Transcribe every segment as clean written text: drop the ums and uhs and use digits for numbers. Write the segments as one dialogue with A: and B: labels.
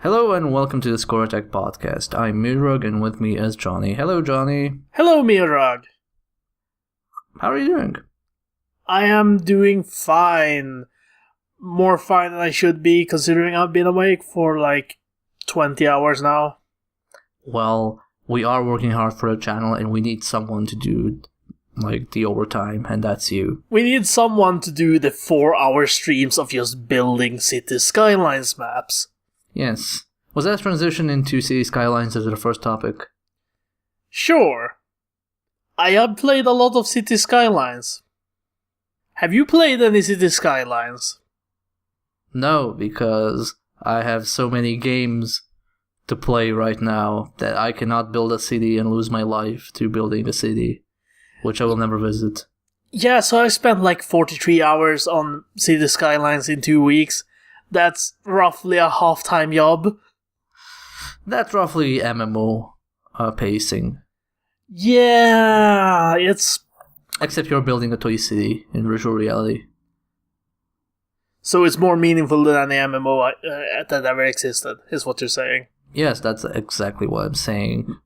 A: Hello and welcome to the Score Attack podcast. I'm Mirog and with me is Johnny. Hello, Johnny.
B: Hello, Mirog.
A: How are you doing?
B: I am doing fine. More fine than I should be, considering I've been awake for like 20 hours now.
A: Well, we are working hard for a channel and we need someone to do like the overtime, and that's you.
B: We need someone to do the 4-hour streams of just building City Skylines maps.
A: Yes. Was that transition into City Skylines as the first topic?
B: Sure. I have played a lot of City Skylines. Have you played any City Skylines?
A: No, because I have so many games to play right now that I cannot build a city and lose my life to building a city, which I will never visit.
B: Yeah, so I spent like 43 hours on City Skylines in 2 weeks. That's roughly a half-time job.
A: That's roughly MMO pacing.
B: Yeah, it's...
A: Except you're building a toy city in virtual reality.
B: So it's more meaningful than any MMO that ever existed, is what you're saying.
A: Yes, that's exactly what I'm saying.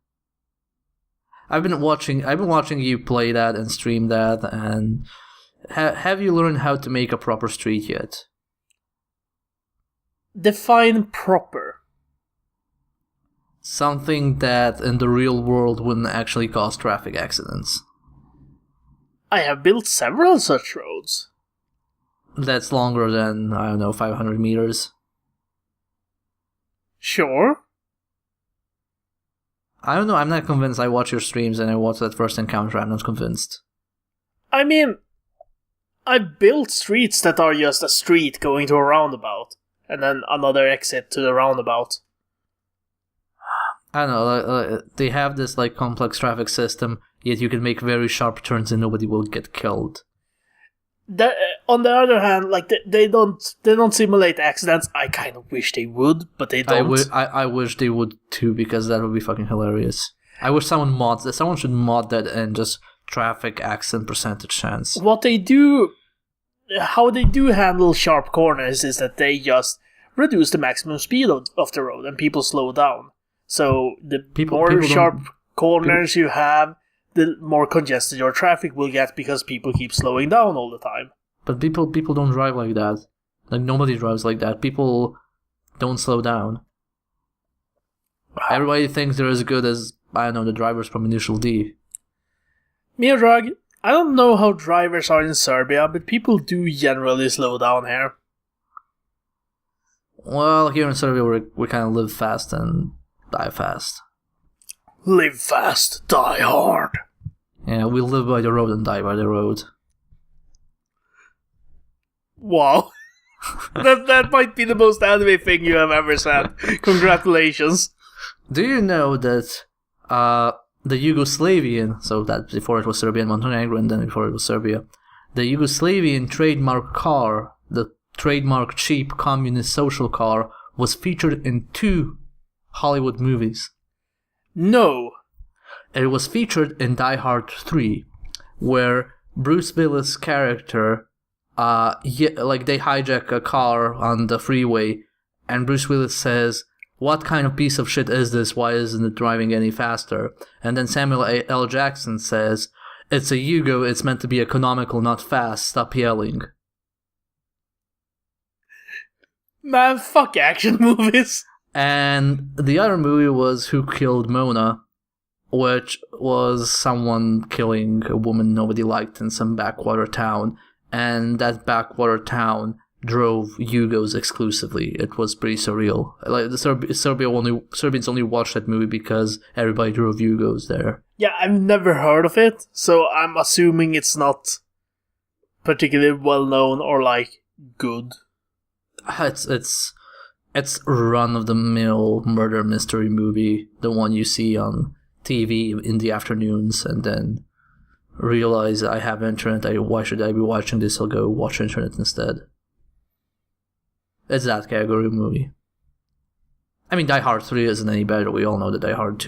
A: I've been watching you play that and stream that, and have you learned how to make a proper street yet?
B: Define proper.
A: Something that in the real world wouldn't actually cause traffic accidents.
B: I have built several such roads.
A: That's longer than, 500 meters.
B: Sure.
A: I don't know, I'm not convinced. I watch your streams and I watch that first encounter, I'm not convinced.
B: I mean, I built streets that are just a street going to a roundabout, and then another exit to the roundabout.
A: I don't know, they have this like complex traffic system, yet you can make very sharp turns and nobody will get killed.
B: On the other hand, like they don't simulate accidents. I kind of wish they would, but they don't.
A: I wish they would too, because that would be fucking hilarious. I wish someone should mod that and just traffic accident percentage chance.
B: What they do, how they do handle sharp corners is that they just reduce the maximum speed of the road and people slow down. So the more sharp corners you have, the more congested your traffic will get because people keep slowing down all the time.
A: But people don't drive like that. Like, nobody drives like that. People don't slow down. Everybody thinks they're as good as, the drivers from Initial D.
B: Mirag, I don't know how drivers are in Serbia, but people do generally slow down here.
A: Well, here in Serbia we kind of live fast and die fast.
B: Live fast, die hard.
A: Yeah, we live by the road and die by the road.
B: Wow. that might be the most anime thing you have ever said. Congratulations.
A: Do you know that the Yugoslavian, so that before it was Serbia and Montenegro and then before it was Serbia, the Yugoslavian trademark car, the trademark cheap communist social car, was featured in 2 Hollywood movies?
B: No.
A: It was featured in Die Hard 3, where Bruce Willis' character, they hijack a car on the freeway, and Bruce Willis says, "What kind of piece of shit is this? Why isn't it driving any faster?" And then Samuel L. Jackson says, "It's a Yugo, it's meant to be economical, not fast, stop yelling."
B: Man, fuck action movies.
A: And the other movie was Who Killed Mona, which was someone killing a woman nobody liked in some backwater town, and that backwater town drove Yugos exclusively. It was pretty surreal. Like, Serbians only watched that movie because everybody drove Yugos there.
B: Yeah, I've never heard of it, so I'm assuming it's not particularly well known or like good.
A: It's run-of-the-mill murder mystery movie, the one you see on TV in the afternoons, and then realize I have internet, why should I be watching this? I'll go watch internet instead. It's that category of movie. I mean, Die Hard 3 isn't any better, we all know that Die Hard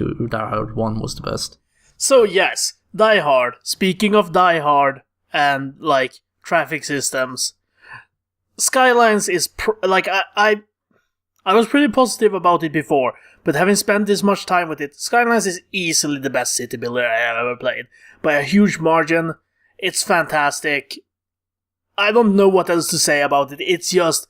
A: 1 was the best.
B: So yes, Die Hard. Speaking of Die Hard and, like, traffic systems, Skylines is, I was pretty positive about it before, but having spent this much time with it, Skylines is easily the best city builder I have ever played. By a huge margin, it's fantastic. I don't know what else to say about it. It's just...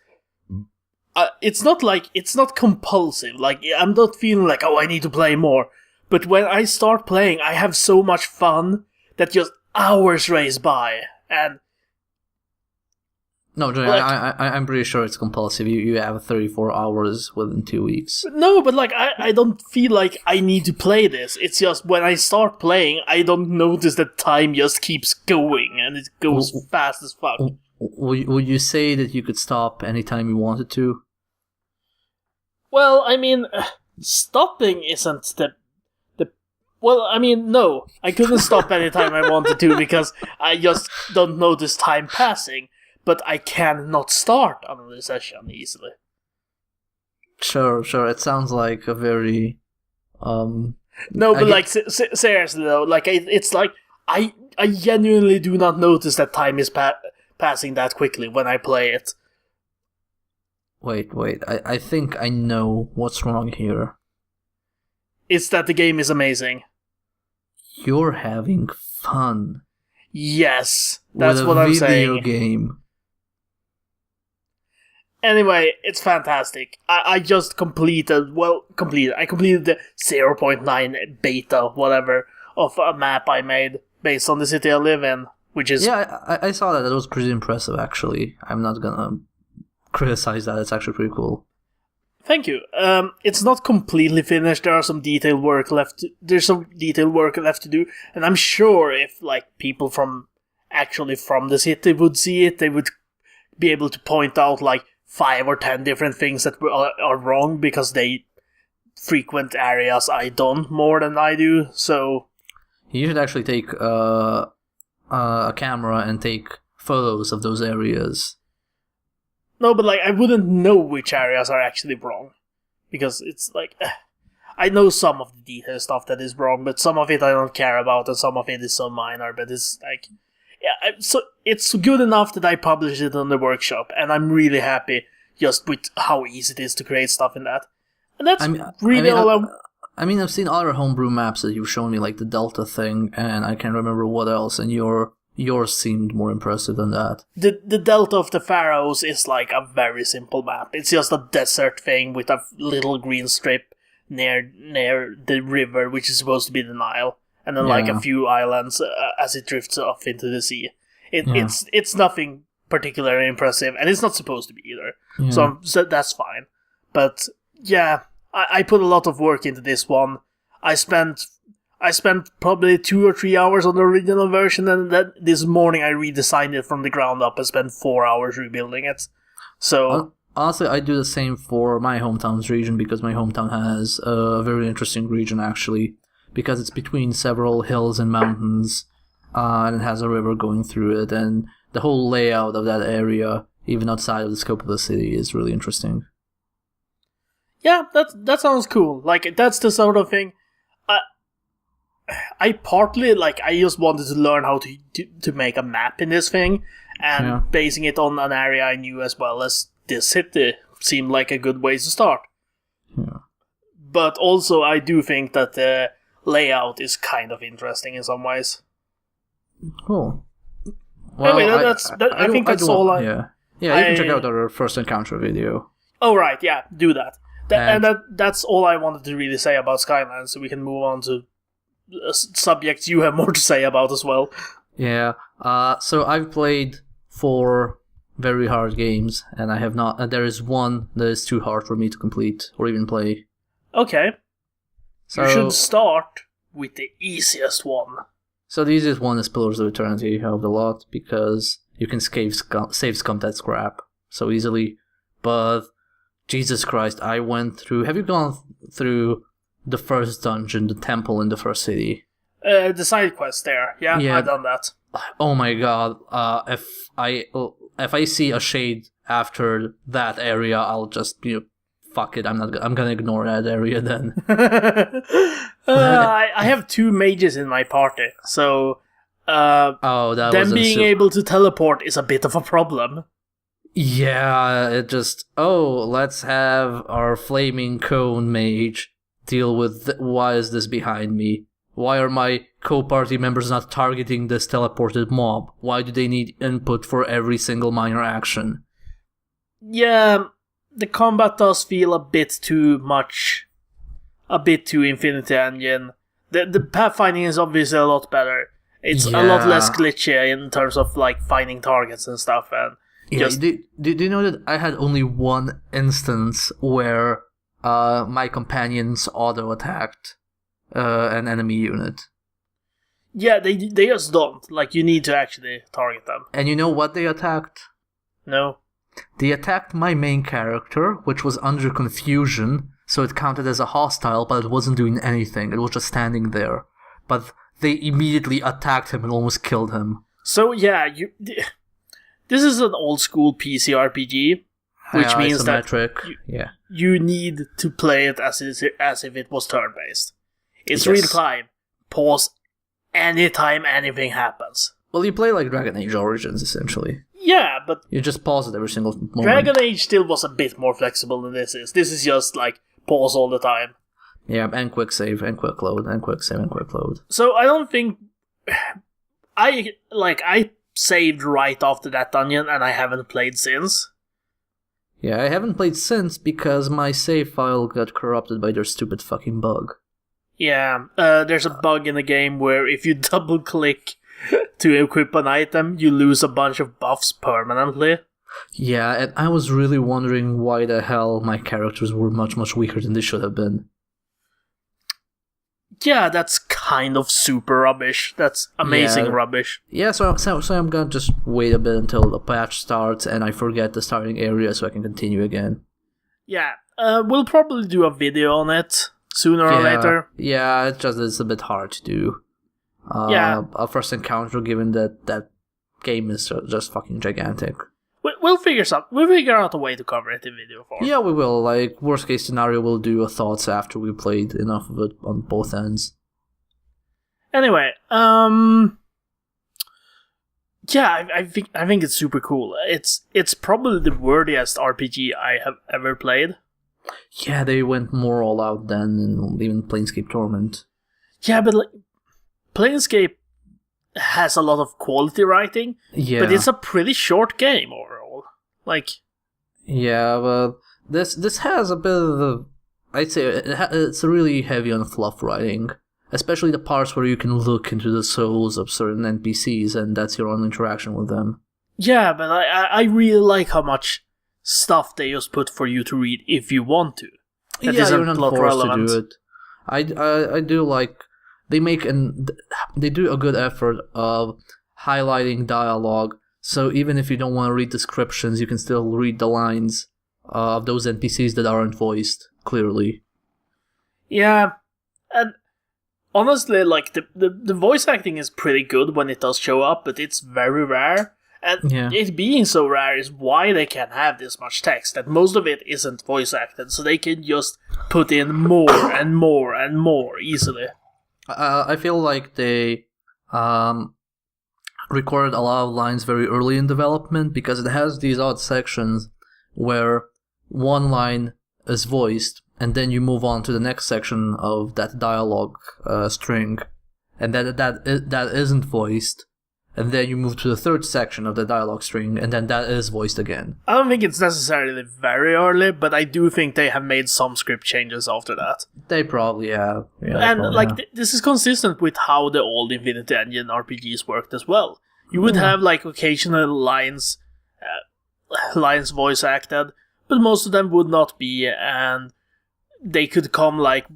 B: it's not compulsive. Like, I'm not feeling like, oh, I need to play more. But when I start playing, I have so much fun that just hours race by. And...
A: No, Johnny, I'm pretty sure it's compulsive. You have 34 hours within 2 weeks.
B: No, but like I don't feel like I need to play this. It's just when I start playing, I don't notice that time just keeps going, and it goes fast as fuck.
A: Would you say that you could stop anytime you wanted to?
B: Well, I mean, stopping isn't the... Well, I mean, no. I couldn't stop anytime I wanted to because I just don't notice time passing. But I cannot start another session easily.
A: Sure. It sounds like a very...
B: No, but like, seriously though, like, it's like, I genuinely do not notice that time is passing that quickly when I play it.
A: Wait, I think I know what's wrong here.
B: It's that the game is amazing.
A: You're having fun.
B: Yes, that's what I'm saying.
A: With a video game.
B: Anyway, it's fantastic. I just completed the 0.9 beta, whatever, of a map I made based on the city I live in, which is...
A: Yeah, I saw that. That was pretty impressive, actually. I'm not gonna criticize that. It's actually pretty cool.
B: Thank you. It's not completely finished. There's some detailed work left to do, and I'm sure if like people from the city would see it, they would be able to point out like 5 or 10 different things that are wrong because they frequent areas I don't more than I do. So
A: you should actually take a camera and take photos of those areas.
B: No, but like I wouldn't know which areas are actually wrong because it's like I know some of the detail stuff that is wrong, but some of it I don't care about, and some of it is so minor. But it's like, yeah, so it's good enough that I published it on the workshop, and I'm really happy just with how easy it is to create stuff in that. And that's all.
A: I've seen other homebrew maps that you've shown me, like the Delta thing, and I can't remember what else. And yours seemed more impressive than that.
B: The Delta of the Pharaohs is like a very simple map. It's just a desert thing with a little green strip near the river, which is supposed to be the Nile, and then like a few islands as it drifts off into the sea. It's nothing particularly impressive, and it's not supposed to be either. Yeah. So that's fine. But yeah, I put a lot of work into this one. I spent probably 2 or 3 hours on the original version, and then this morning I redesigned it from the ground up and spent 4 hours rebuilding it. So
A: honestly, I do the same for my hometown's region, because my hometown has a very interesting region actually, because it's between several hills and mountains, and it has a river going through it, and the whole layout of that area, even outside of the scope of the city, is really interesting.
B: Yeah, that sounds cool. Like, that's the sort of thing. I partly, like, I just wanted to learn how to make a map in this thing, and basing it on an area I knew as well as this city seemed like a good way to start.
A: Yeah.
B: But also, I do think that the layout is kind of interesting in some ways.
A: Cool. Well,
B: anyway, I think that's all I...
A: Yeah, you can check out our first encounter video.
B: Oh, right, yeah, do that. That's all I wanted to really say about Skylands, so we can move on to subjects you have more to say about as well.
A: Yeah, so I've played 4 very hard games, and I have not... there is one that is too hard for me to complete or even play.
B: Okay. So, you should start with the easiest one.
A: So the easiest one is Pillars of Eternity of the lot, because you can save scum that scrap so easily. But, Jesus Christ, I went through... Have you gone through the first dungeon, the temple in the first city?
B: The side quest there. Yeah, I've done that.
A: Oh my god. If I see a shade after that area, I'll just, fuck it, I'm gonna ignore that area then.
B: I have 2 mages in my party, so them being able to teleport is a bit of a problem.
A: Yeah, it just, let's have our flaming cone mage deal with why is this behind me? Why are my co-party members not targeting this teleported mob? Why do they need input for every single minor action?
B: Yeah, the combat does feel a bit too much, a bit too Infinity Engine. The pathfinding is obviously a lot better. It's a lot less glitchy in terms of like finding targets and stuff. And
A: do you know that I had only one instance where my companions auto-attacked an enemy unit.
B: Yeah, they just don't. Like, you need to actually target them.
A: And you know what they attacked?
B: No.
A: They attacked my main character, which was under confusion, so it counted as a hostile, but it wasn't doing anything. It was just standing there. But they immediately attacked him and almost killed him.
B: So, yeah, this is an old-school PC RPG, which means that you need to play it as if it was turn-based. It's real time. Pause anytime anything happens.
A: Well, you play like Dragon Age Origins, essentially.
B: Yeah, but...
A: You just pause it every single moment.
B: Dragon Age still was a bit more flexible than this is. This is just, like, pause all the time.
A: Yeah, and quick save, and quick load, and quick save, and quick load.
B: So, I don't think... I saved right after that dungeon, and I haven't played since.
A: Yeah, I haven't played since because my save file got corrupted by their stupid fucking bug.
B: Yeah, there's a bug in the game where if you double-click to equip an item, you lose a bunch of buffs permanently.
A: Yeah, and I was really wondering why the hell my characters were much, much weaker than they should have been.
B: Yeah, that's kind of super rubbish. That's amazing rubbish.
A: Yeah, so I'm gonna just wait a bit until the patch starts and I forget the starting area so I can continue again.
B: Yeah, we'll probably do a video on it sooner or later.
A: Yeah, it's a bit hard to do. A first encounter, given that game is just fucking gigantic.
B: We'll figure out a way to cover it in video form.
A: Yeah, we will. Like, worst case scenario, we'll do a thoughts after we played enough of it on both ends.
B: Anyway, yeah, I think it's super cool. It's probably the wordiest RPG I have ever played.
A: Yeah, they went more all out than even Planescape Torment.
B: Yeah, but like, Planescape has a lot of quality writing, but it's a pretty short game overall. Like,
A: yeah, but this has a bit of I'd say it's really heavy on fluff writing, especially the parts where you can look into the souls of certain NPCs, and that's your only interaction with them.
B: Yeah, but I really like how much stuff they just put for you to read if you want to.
A: That you're not forced relevant. To do it. I do like they do a good effort of highlighting dialogue, so even if you don't want to read descriptions, you can still read the lines of those NPCs that aren't voiced clearly.
B: Yeah, and honestly, like the voice acting is pretty good when it does show up, but it's very rare. And it being so rare is why they can have this much text, that most of it isn't voice acted, so they can just put in more and more and more easily.
A: I feel like they recorded a lot of lines very early in development, because it has these odd sections where one line is voiced, and then you move on to the next section of that dialogue string, and that isn't voiced. And then you move to the third section of the dialogue string, and then that is voiced again.
B: I don't think it's necessarily very early, but I do think they have made some script changes after that.
A: They probably have.
B: This is consistent with how the old Infinity Engine RPGs worked as well. You would have like occasional lines voice acted, but most of them would not be, and they could come like...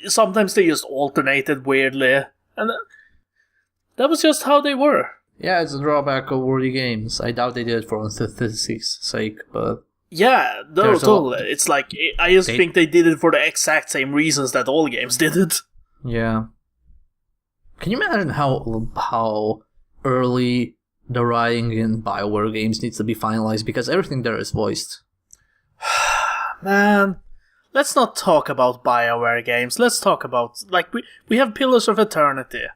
B: sometimes they just alternated weirdly, and... that was just how they were.
A: Yeah, it's a drawback of wordy games. I doubt they did it for authenicity's sake, but...
B: Yeah, no, totally. It's like, I just think they did it for the exact same reasons that all games did it.
A: Yeah. Can you imagine how early the writing in BioWare games needs to be finalized? Because everything there is voiced.
B: Man, let's not talk about BioWare games. Let's talk about... like, we have Pillars of Eternity.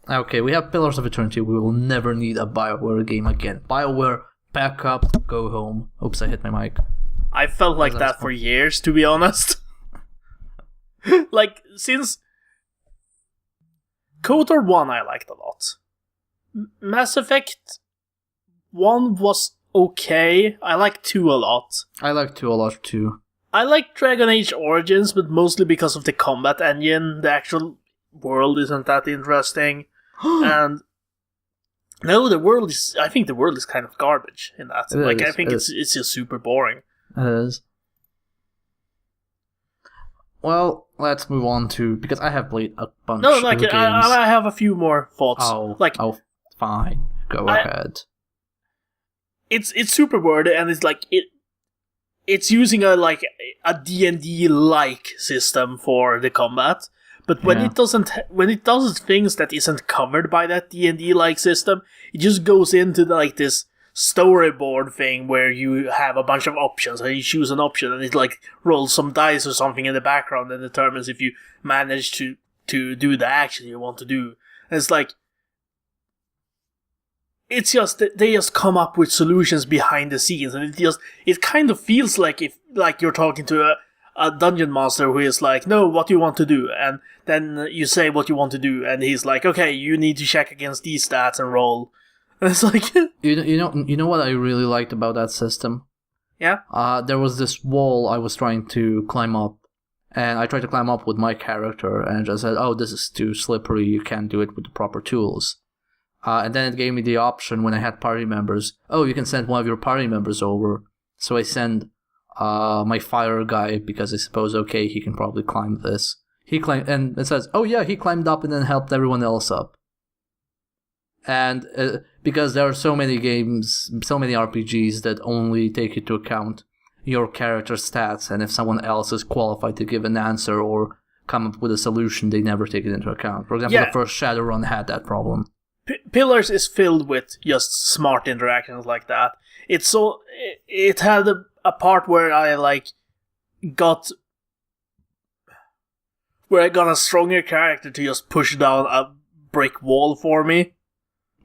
A: Okay, we have Pillars of Eternity. We will never need a BioWare game again. BioWare pack up, go home. Oops, I hit my mic.
B: I felt like that for years, to be honest. Like, since KOTOR 1 I liked a lot. Mass Effect 1 was okay. I like 2 a lot.
A: I like 2 a lot too.
B: I like Dragon Age Origins, but mostly because of the combat engine. The actual world isn't that interesting. And no, I think the world is kind of garbage in that. I think it's just super boring.
A: It is. Well, let's move on to, because I have played a bunch of games.
B: I have a few more thoughts.
A: Fine. Go ahead.
B: It's super wordy, and it's like it's using a D&D like system for the combat. But when it does things that isn't covered by that D&D like system, it just goes into this storyboard thing where you have a bunch of options and you choose an option and it rolls some dice or something in the background and determines if you manage to do the action you want to do. And it's just that they just come up with solutions behind the scenes, and it kind of feels like you're talking to a dungeon master who is like, no, what do you want to do? And then you say what you want to do, and he's like, okay, you need to check against these stats and roll. And it's like
A: you know what I really liked about that system?
B: Yeah.
A: There was this wall I was trying to climb up, and I tried to climb up with my character, and it just said, "Oh, this is too slippery. You can't do it with the proper tools." And then it gave me the option when I had party members. Oh, you can send one of your party members over. So I send my fire guy because I suppose, okay, he can probably climb this. He climbed, and it says, oh yeah, he climbed up and then helped everyone else up. And because there are so many games, so many RPGs that only take into account your character's stats, and if someone else is qualified to give an answer or come up with a solution, they never take it into account. For example, the first Shadowrun had that problem.
B: Pillars is filled with just smart interactions like that. It had a part where I got a stronger character to just push down a brick wall for me.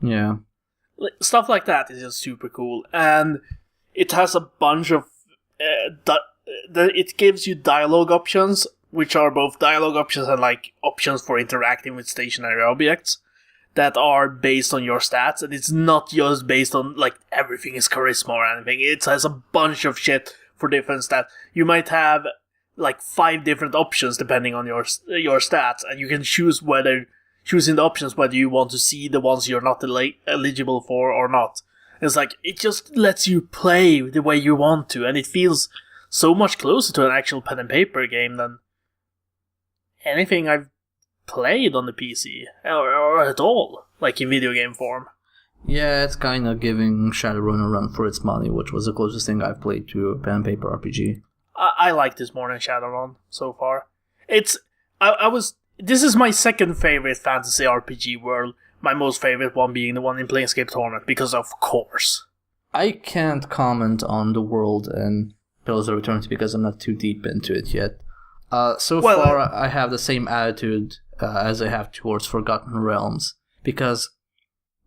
A: Yeah.
B: Stuff like that is just super cool, and it has a bunch of it gives you dialogue options, which are both dialogue options and options for interacting with stationary objects that are based on your stats, and it's not just based on everything is charisma or anything. It has a bunch of shit for different stats. You might have 5 different options depending on your stats, and you can choosing the options whether you want to see the ones you're not eligible for or not. It's it just lets you play the way you want to, and it feels so much closer to an actual pen and paper game than anything I've played on the PC or at all, in video game form.
A: Yeah, it's kind of giving Shadowrun a run for its money, which was the closest thing I've played to a pen and paper RPG.
B: I like this more than Shadowrun so far. This is my second favorite fantasy RPG world, my most favorite one being the one in Planescape Torment, because of course. I
A: can't comment on the world in Pillars of Eternity because I'm not too deep into it yet. Far, I have the same attitude as I have towards Forgotten Realms, because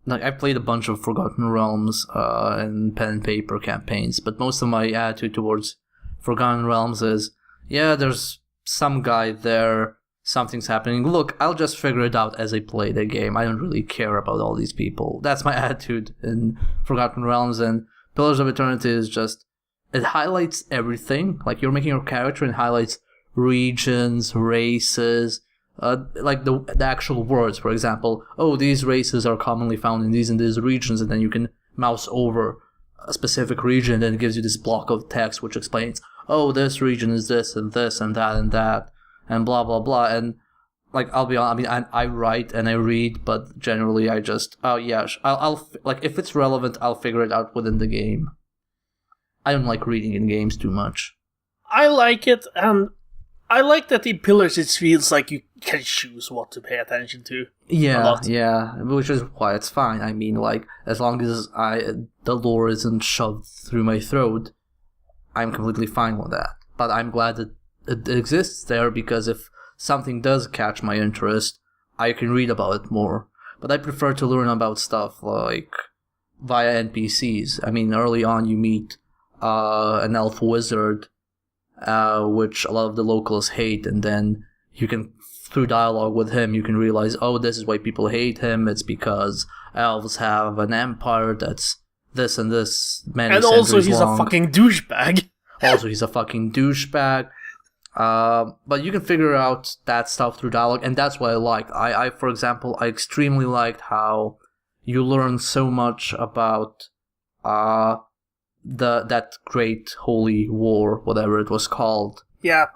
A: I played a bunch of Forgotten Realms and pen and paper campaigns, but most of my attitude towards Forgotten Realms is, yeah, there's some guy there, something's happening, look, I'll just figure it out as I play the game, I don't really care about all these people. That's my attitude in Forgotten Realms, and Pillars of Eternity is just, it highlights everything, you're making your character and highlights regions, races, the actual words. For example, oh, these races are commonly found in these regions, and then you can mouse over a specific region, and it gives you this block of text which explains, oh, this region is this and this and that and blah blah blah. And I'll be honest, I write and I read, but generally I just, oh yeah, I'll if it's relevant, I'll figure it out within the game. I don't like reading in games too much.
B: I like it, and I like that in Pillars it feels like you can choose what to pay attention to.
A: Yeah, which is why it's fine. As long as the lore isn't shoved through my throat, I'm completely fine with that. But I'm glad that it exists there, because if something does catch my interest, I can read about it more. But I prefer to learn about stuff like via NPCs. I mean, early on you meet an elf wizard, which a lot of the locals hate, and then you can, through dialogue with him, you can realize, oh, this is why people hate him. It's because elves have an empire that's this and this many centuries long. And also
B: he's a fucking douchebag.
A: But you can figure out that stuff through dialogue, and that's what I like. I for example, I extremely liked how you learn so much about that great holy war, whatever it was called.
B: Yeah.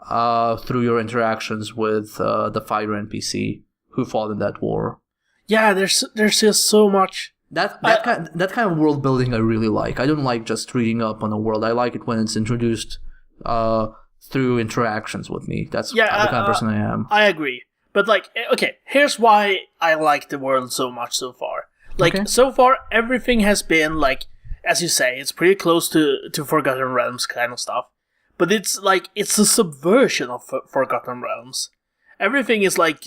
A: Through your interactions with the fighter NPC who fought in that war.
B: Yeah, there's just so much.
A: That kind of world building I really like. I don't like just reading up on a world. I like it when it's introduced through interactions with me. That's the kind of person I am.
B: I agree. But, like, okay, here's why I like the world so much so far. Like, so far, everything has been, like, as you say, it's pretty close to Forgotten Realms kind of stuff. But it's, like, it's a subversion of Forgotten Realms. Everything is, like,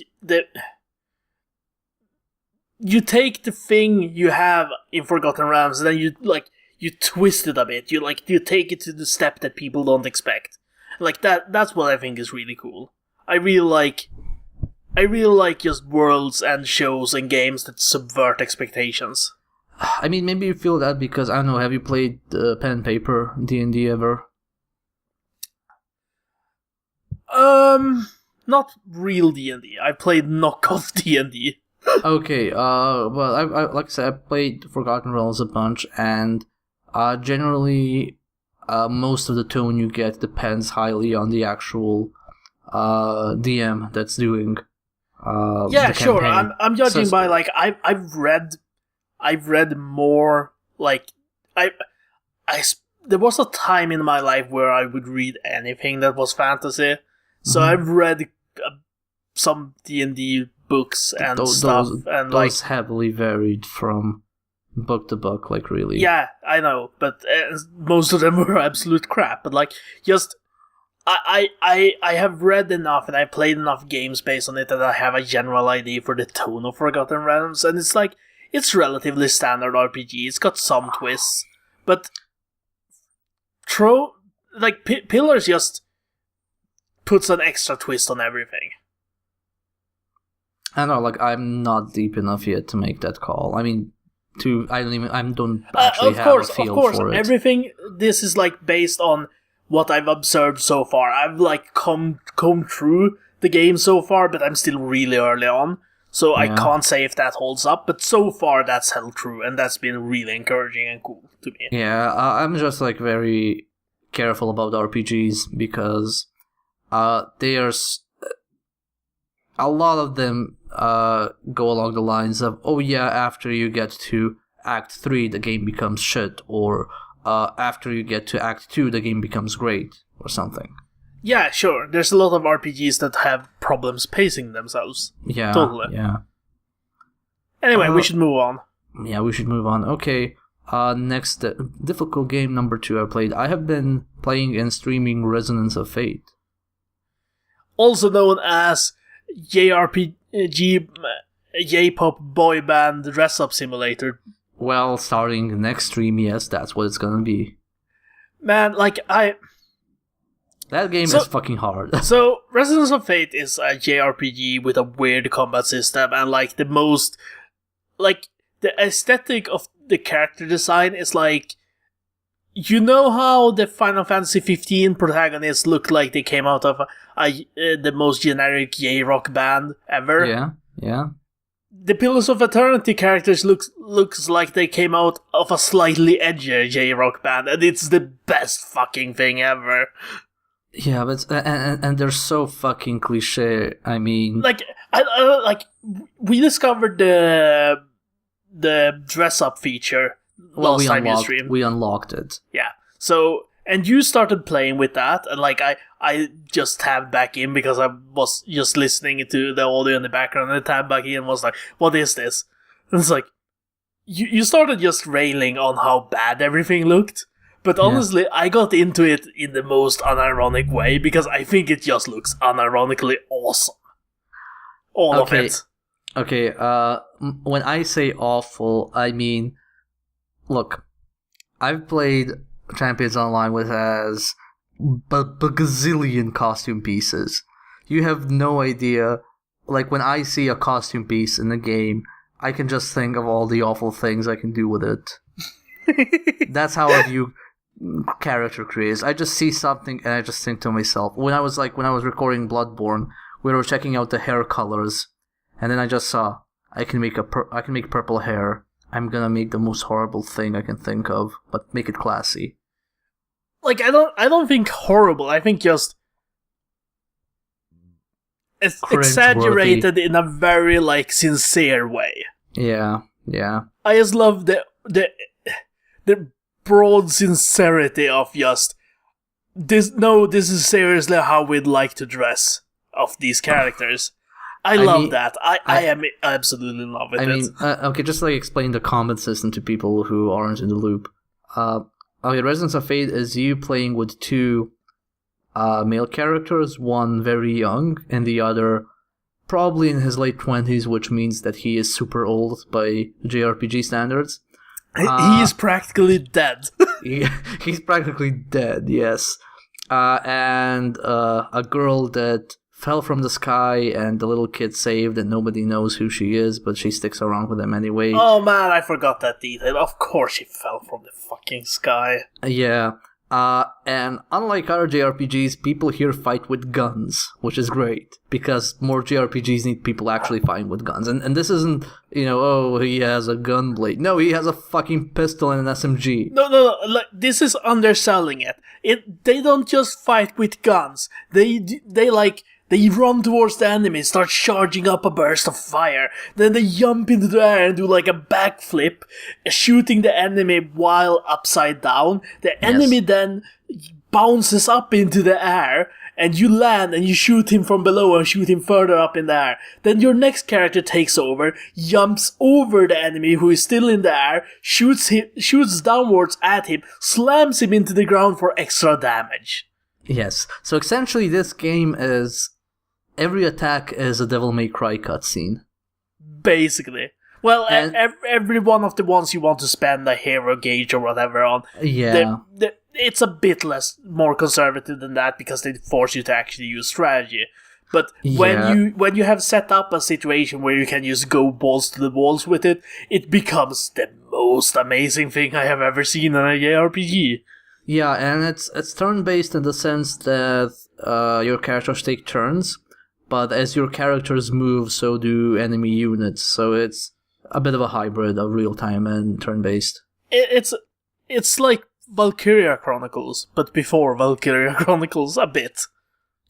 B: you take the thing you have in Forgotten Realms, and then you twist it a bit. You take it to the step that people don't expect. Like, that's what I think is really cool. I really like just worlds and shows and games that subvert expectations.
A: I mean, maybe you feel that because, I don't know, have you played pen and paper D&D ever?
B: Not real D&D. I played knockoff D&D.
A: Okay, well, I like I said, I played Forgotten Realms a bunch, and generally, most of the tone you get depends highly on the actual DM that's doing
B: yeah, sure. I'm judging by, like, I've read more, like, there was a time in my life where I would read anything that was fantasy, so I've read some D&D books and stuff, and
A: those heavily varied from book to book, like, really.
B: Yeah, I know, but most of them were absolute crap. But, like, just I have read enough and I played enough games based on it that I have a general idea for the tone of Forgotten Realms, and it's like, it's relatively standard RPG. It's got some twists, but Pillars just puts an extra twist on everything.
A: I know, like, I'm not deep enough yet to make that call. I mean, I don't actually have a feel for it.
B: Everything, this is, like, based on what I've observed so far. I've, like, come through the game so far, but I'm still really early on, so I can't say if that holds up, but so far that's held true, and that's been really encouraging and cool to me.
A: Yeah, I'm just, like, very careful about RPGs, because there's a lot of them go along the lines of, oh yeah, after you get to Act 3, the game becomes shit, or after you get to Act 2, the game becomes great, or something.
B: Yeah, sure. There's a lot of RPGs that have problems pacing themselves.
A: Yeah,
B: totally.
A: Yeah.
B: Anyway, we should move on.
A: Yeah, we should move on. Okay, next, difficult game number 2 I played. I have been playing and streaming Resonance of Fate.
B: Also known as JRPG, J-pop boy band dress-up simulator.
A: Well, starting next stream, yes, that's what it's gonna be.
B: Man, like,
A: that game is fucking hard.
B: So, Resonance of Fate is a JRPG with a weird combat system, and, like, the most... Like, the aesthetic of the character design is, like... You know how the Final Fantasy 15 protagonists look like they came out of the most generic J-rock band ever?
A: Yeah.
B: The Pillars of Eternity characters looks like they came out of a slightly edgier J-rock band, and it's the best fucking thing ever.
A: Yeah, but and they're so fucking cliche. I mean,
B: like, I we discovered the dress-up feature.
A: Well, we unlocked it.
B: Yeah. So, and you started playing with that, and, like, I just tabbed back in because I was just listening to the audio in the background, and I tabbed back in and was like, what is this? And it's like, you started just railing on how bad everything looked, but honestly, I got into it in the most unironic way, because I think it just looks unironically awesome. All of it.
A: Okay, when I say awful, I mean... look, I've played Champions Online which has gazillion costume pieces. You have no idea. Like, when I see a costume piece in the game, I can just think of all the awful things I can do with it. That's how I view character creators. I just see something and I just think to myself. When I was recording Bloodborne, we were checking out the hair colors, and then I just saw I can make purple hair. I'm gonna make the most horrible thing I can think of, but make it classy.
B: Like, I don't think horrible. I think just it's exaggerated in a very, like, sincere way.
A: Yeah.
B: I just love the broad sincerity of just this. No, this is seriously how we'd like to dress of these characters. I love that. I am absolutely in love with it.
A: Okay, just like explain the combat system to people who aren't in the loop. Okay, Resonance of Fate is you playing with two male characters, one very young and the other probably in his late 20s, which means that he is super old by JRPG standards.
B: He is practically dead.
A: He's practically dead, yes. And a girl that fell from the sky and the little kid saved and nobody knows who she is, but she sticks around with him anyway.
B: Oh man, I forgot that detail. Of course she fell from the fucking sky.
A: Yeah. And unlike other JRPGs, people here fight with guns, which is great, because more JRPGs need people actually fighting with guns. And this isn't, oh, he has a gun blade. No, he has a fucking pistol and an SMG.
B: No, like, this is underselling it. They don't just fight with guns. They run towards the enemy, start charging up a burst of fire. Then they jump into the air and do like a backflip, shooting the enemy while upside down. The enemy then bounces up into the air, and you land and you shoot him from below and shoot him further up in the air. Then your next character takes over, jumps over the enemy who is still in the air, shoots downwards at him, slams him into the ground for extra damage.
A: Yes. So essentially this game is... every attack is a Devil May Cry cutscene.
B: Basically. Well, every one of the ones you want to spend a hero gauge or whatever on.
A: Yeah.
B: It's a bit more conservative than that because they force you to actually use strategy. But when you have set up a situation where you can just go balls to the walls with it, it becomes the most amazing thing I have ever seen in a JRPG.
A: Yeah, and it's turn-based in the sense that your characters take turns, but as your characters move, so do enemy units. So it's a bit of a hybrid of real-time and turn-based.
B: It's like Valkyria Chronicles, but before Valkyria Chronicles a bit.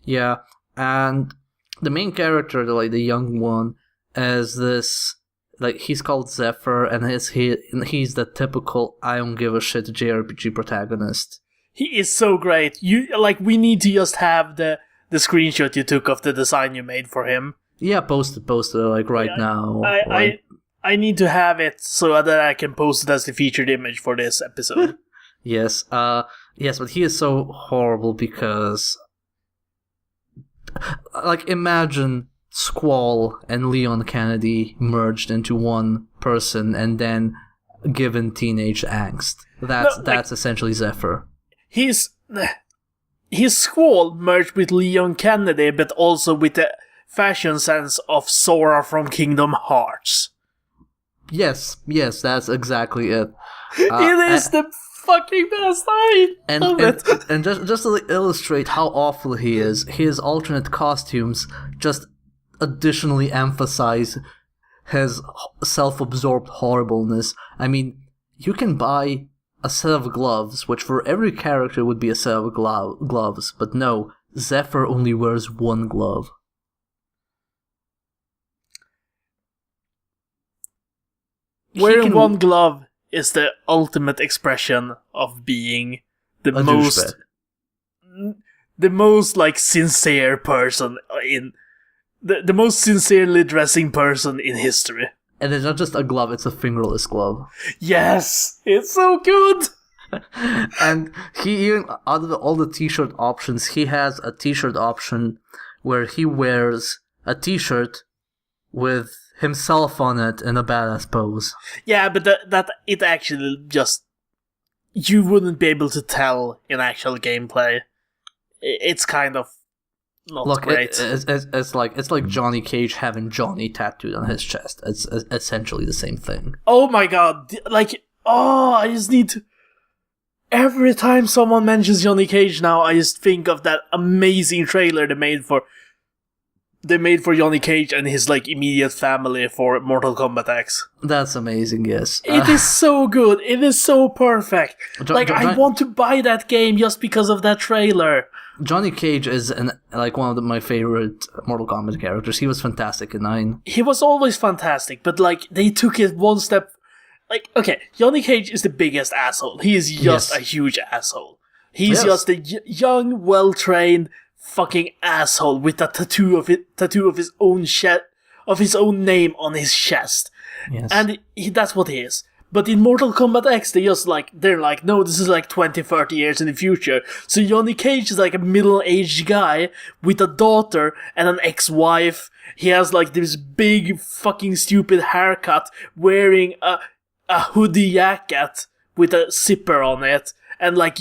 A: Yeah, and the main character, the young one, is this... like, he's called Zephyr, and he's the typical I don't give a shit JRPG protagonist.
B: He is so great. We need to just have the screenshot you took of the design you made for him.
A: Yeah, post it right now.
B: I need to have it so that I can post it as the featured image for this episode.
A: Yes, but he is so horrible because... like, imagine... Squall and Leon Kennedy merged into one person and then given teenage angst. That's essentially Zephyr.
B: His Squall merged with Leon Kennedy, but also with the fashion sense of Sora from Kingdom Hearts.
A: Yes, that's exactly it.
B: It is the fucking best.
A: And just to illustrate how awful he is, his alternate costumes just additionally emphasize his self-absorbed horribleness. I mean, you can buy a set of gloves, which for every character would be a set of gloves, but no, Zephyr only wears one glove.
B: Wearing one glove is the ultimate expression of being the most like sincere person in the most sincerely dressing person in history.
A: And it's not just a glove, it's a fingerless glove.
B: Yes! It's so good!
A: And he even, out of all the t-shirt options, he has a t-shirt option where he wears a t-shirt with himself on it in a badass pose.
B: Yeah, but that it actually just... You wouldn't be able to tell in actual gameplay. It's kind of not great.
A: It's like Johnny Cage having Johnny tattooed on his chest. It's essentially the same thing.
B: Oh my god. Like, I just need to... Every time someone mentions Johnny Cage now, I just think of that amazing trailer they made for Johnny Cage and his like immediate family for Mortal Kombat X.
A: That's amazing, yes.
B: It is so good. It is so perfect. I want to buy that game just because of that trailer.
A: Johnny Cage is one of my favorite Mortal Kombat characters. He was fantastic in 9.
B: He was always fantastic, but like they took it one step. Like, okay, Johnny Cage is the biggest asshole. He is just a huge asshole. He's just a young, well-trained fucking asshole with a tattoo of his own name on his chest.
A: Yes.
B: And that's what he is. But in Mortal Kombat X, they're like, no, this is like 20, 30 years in the future. So Johnny Cage is like a middle-aged guy with a daughter and an ex-wife. He has like this big fucking stupid haircut, wearing a hoodie jacket with a zipper on it, and like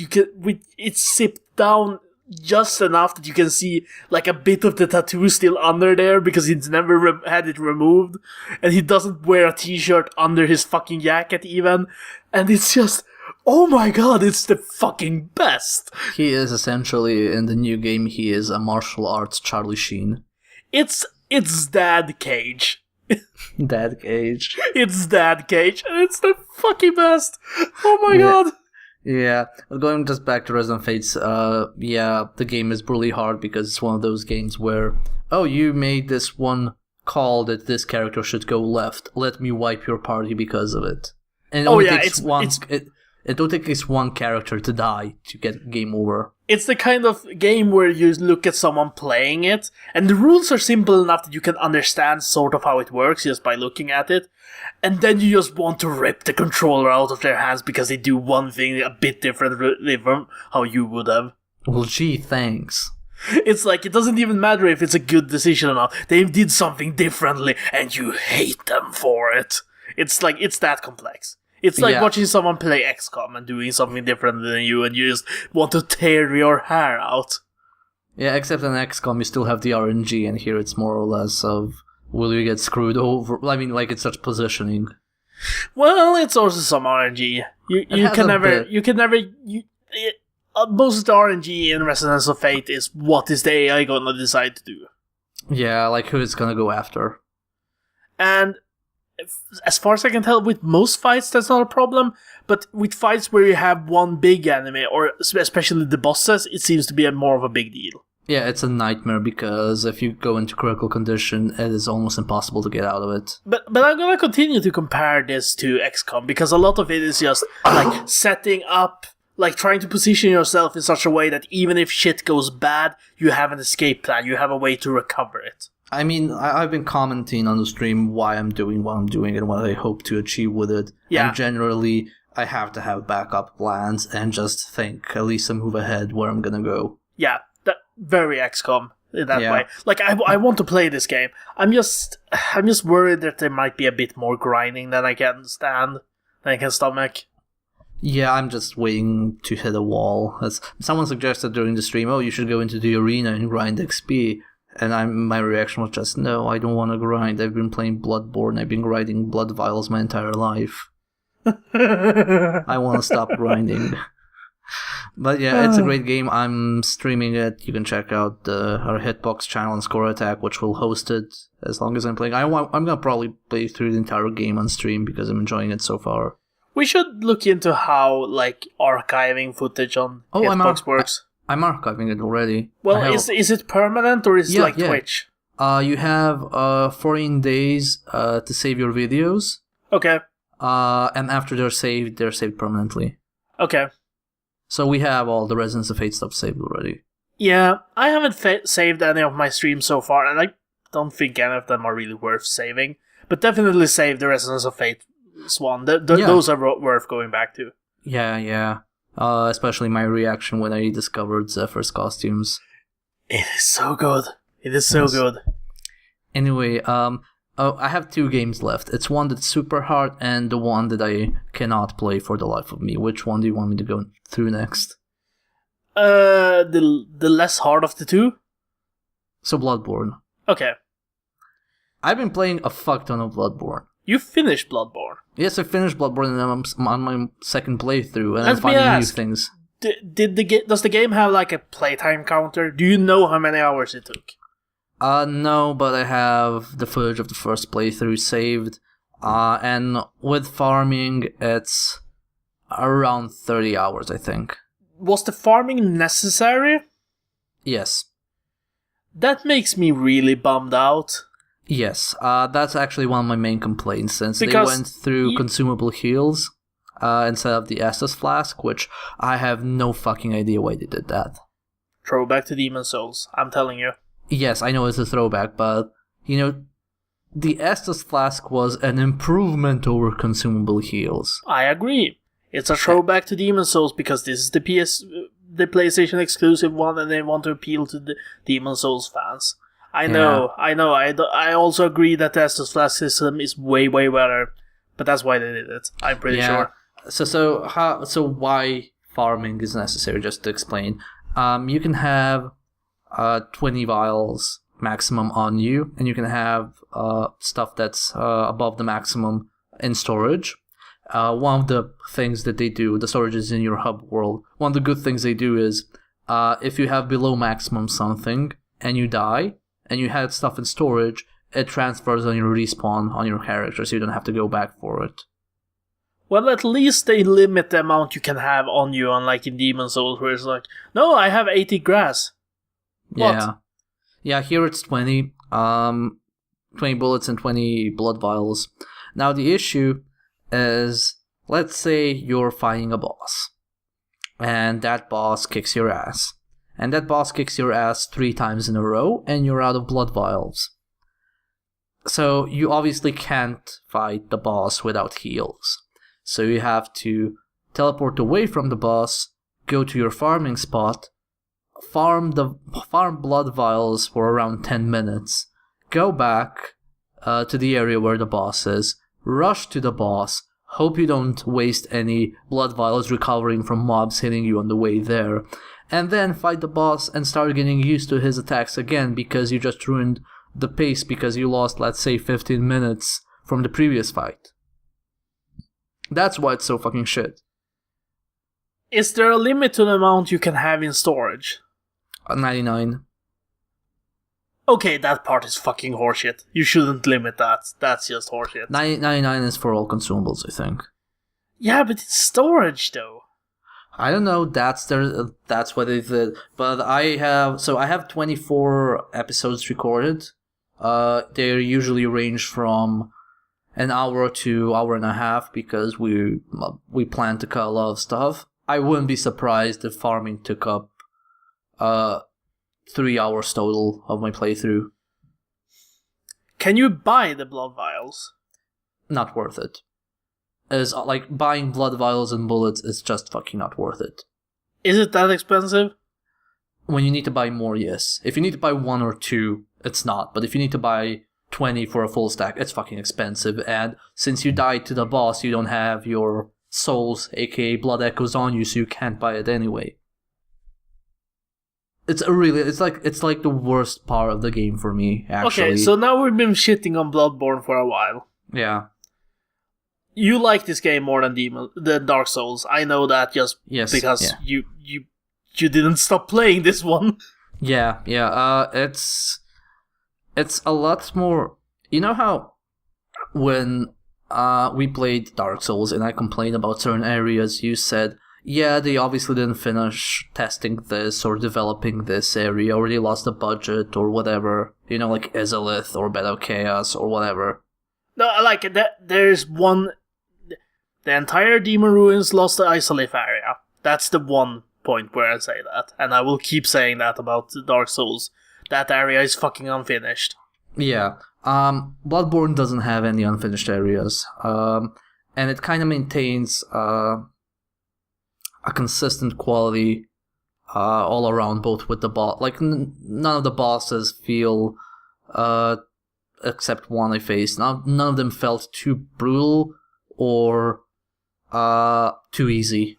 B: it's zipped down just enough that you can see like a bit of the tattoo still under there because he's never had it removed, and he doesn't wear a t-shirt under his fucking jacket even, and it's just, oh my god, it's the fucking best.
A: He is essentially, in the new game, he is a martial arts Charlie Sheen.
B: It's Dad Cage.
A: Dad Cage.
B: It's Dad Cage, and it's the fucking best. Oh my god.
A: Yeah, going just back to Resident Fates, the game is brutally hard because it's one of those games where, you made this one call that this character should go left. Let me wipe your party because of it. And it only takes one character to die to get game over.
B: It's the kind of game where you look at someone playing it, and the rules are simple enough that you can understand sort of how it works just by looking at it, and then you just want to rip the controller out of their hands because they do one thing a bit differently from how you would have.
A: Well, gee, thanks.
B: It's like, it doesn't even matter if it's a good decision or not. They did something differently, and you hate them for it. It's like, it's that complex. It's like watching someone play XCOM and doing something different than you, and you just want to tear your hair out.
A: Yeah, except in XCOM you still have the RNG, and here it's more or less of, will you get screwed over? I mean, like, it's such positioning.
B: Well, it's also some RNG. Most of the RNG in Resonance of Fate is, what is the AI gonna decide to do?
A: Yeah, like who it's gonna go after.
B: And as far as I can tell, with most fights, that's not a problem. But with fights where you have one big enemy, or especially the bosses, it seems to be more of a big deal.
A: Yeah, it's a nightmare because if you go into critical condition, it is almost impossible to get out of it.
B: But I'm gonna continue to compare this to XCOM because a lot of it is just like setting up, like trying to position yourself in such a way that even if shit goes bad, you have an escape plan. You have a way to recover it.
A: I mean, I've been commenting on the stream why I'm doing what I'm doing and what I hope to achieve with it.
B: Yeah.
A: And generally, I have to have backup plans and just think at least a move ahead where I'm gonna go.
B: Yeah, that very XCOM in that way. Like, I want to play this game. I'm just worried that there might be a bit more grinding than I can stand, than I can stomach.
A: Yeah, I'm just waiting to hit a wall. As someone suggested during the stream, you should go into the arena and grind XP. And my reaction was just, no, I don't want to grind. I've been playing Bloodborne. I've been grinding blood vials my entire life. I want to stop grinding. But yeah, it's a great game. I'm streaming it. You can check out our Hitbox channel and Score Attack, which will host it as long as I'm playing. I'm going to probably play through the entire game on stream because I'm enjoying it so far.
B: We should look into how, like, archiving footage on Hitbox works.
A: I'm archiving it already.
B: Well, is it permanent or is it like Twitch?
A: You have 14 days to save your videos.
B: Okay.
A: And after they're saved permanently.
B: Okay.
A: So we have all the Resonance of Fate stuff saved already.
B: Yeah, I haven't saved any of my streams so far, and I don't think any of them are really worth saving. But definitely save the Resonance of Fate one. Those are worth going back to.
A: Yeah. Especially my reaction when I discovered Zephyr's costumes.
B: It is so good. It is so good.
A: Anyway, Oh, I have 2 games left. It's one that's super hard and the one that I cannot play for the life of me. Which one do you want me to go through next?
B: The less hard of the 2?
A: So Bloodborne.
B: Okay.
A: I've been playing a fuck ton of Bloodborne.
B: You finished Bloodborne?
A: Yes, I finished Bloodborne and I'm on my second playthrough and I'm finding new things.
B: Does the game have like a playtime counter? Do you know how many hours it took?
A: No, but I have the footage of the first playthrough saved. And with farming, it's around 30 hours, I think.
B: Was the farming necessary?
A: Yes.
B: That makes me really bummed out.
A: Yes, that's actually one of my main complaints, since they went through consumable heals instead of the Estus Flask, which I have no fucking idea why they did that.
B: Throwback to Demon Souls, I'm telling you.
A: Yes, I know it's a throwback, but, the Estus Flask was an improvement over consumable heals.
B: I agree. It's a throwback to Demon Souls because this is the PlayStation exclusive one, and they want to appeal to the Demon Souls fans. I know. I also agree that the Estus Flask system is way, way better, but that's why they did it. I'm pretty sure.
A: So why farming is necessary? Just to explain, you can have 20 vials maximum on you, and you can have stuff that's above the maximum in storage. One of the things that they do, the storage is in your hub world. One of the good things they do is, if you have below maximum something and you die, and you had stuff in storage, it transfers on your respawn on your character, so you don't have to go back for it.
B: Well, at least they limit the amount you can have on you, unlike in Demon Souls, where it's like, no, I have 80 grass. What?
A: Yeah, here it's 20. 20 bullets and 20 blood vials. Now, the issue is, let's say you're fighting a boss, and that boss kicks your ass. And that boss kicks your ass 3 times in a row, and you're out of blood vials. So you obviously can't fight the boss without heals. So you have to teleport away from the boss, go to your farming spot, farm blood vials for around 10 minutes, go back to the area where the boss is, rush to the boss, hope you don't waste any blood vials recovering from mobs hitting you on the way there, and then fight the boss and start getting used to his attacks again, because you just ruined the pace because you lost, let's say, 15 minutes from the previous fight. That's why it's so fucking shit.
B: Is there a limit to the amount you can have in storage?
A: 99.
B: Okay, that part is fucking horseshit. You shouldn't limit that. That's just horseshit.
A: 99 is for all consumables, I think.
B: Yeah, but it's storage, though.
A: I don't know. That's what they did. But I have 24 episodes recorded. They usually range from an hour to hour and a half, because we plan to cut a lot of stuff. I wouldn't be surprised if farming took up 3 hours total of my playthrough.
B: Can you buy the blood vials?
A: Not worth it. Is like buying blood vials and bullets is just fucking not worth it.
B: Is it that expensive?
A: When you need to buy more, yes. If you need to buy 1 or 2, it's not. But if you need to buy 20 for a full stack, it's fucking expensive. And since you died to the boss, you don't have your souls, aka blood echoes, on you, so you can't buy it anyway. It's like the worst part of the game for me, actually.
B: Okay, so now we've been shitting on Bloodborne for a while.
A: Yeah.
B: You like this game more than Dark Souls. I know that just because you didn't stop playing this one.
A: Yeah. It's a lot more. You know how when we played Dark Souls and I complained about certain areas, you said, yeah, they obviously didn't finish testing this or developing this area, or they lost the budget or whatever. You know, like Izalith or Battle Chaos or whatever.
B: No, like that. There's one. The entire Demon Ruins lost the Izalith area. That's the one point where I say that, and I will keep saying that about Dark Souls. That area is fucking unfinished.
A: Yeah. Bloodborne doesn't have any unfinished areas, and it kind of maintains a consistent quality all around, both with the boss. Like none of the bosses feel except one I faced. None of them felt too brutal or too easy.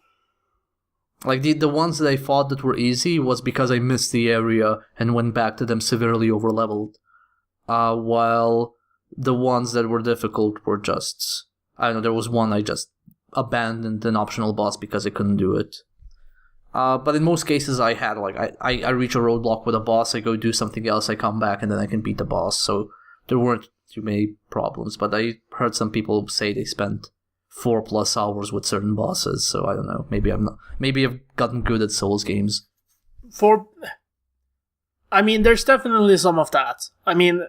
A: Like, the ones that I fought that were easy was because I missed the area and went back to them severely overleveled. While the ones that were difficult were just... I don't know, there was one I just abandoned an optional boss because I couldn't do it. But in most cases I had, like, I reach a roadblock with a boss, I go do something else, I come back, and then I can beat the boss. So there weren't too many problems. But I heard some people say they spent 4+ hours with certain bosses, so I don't know. Maybe I've gotten good at Souls games.
B: I mean, there's definitely some of that. I mean,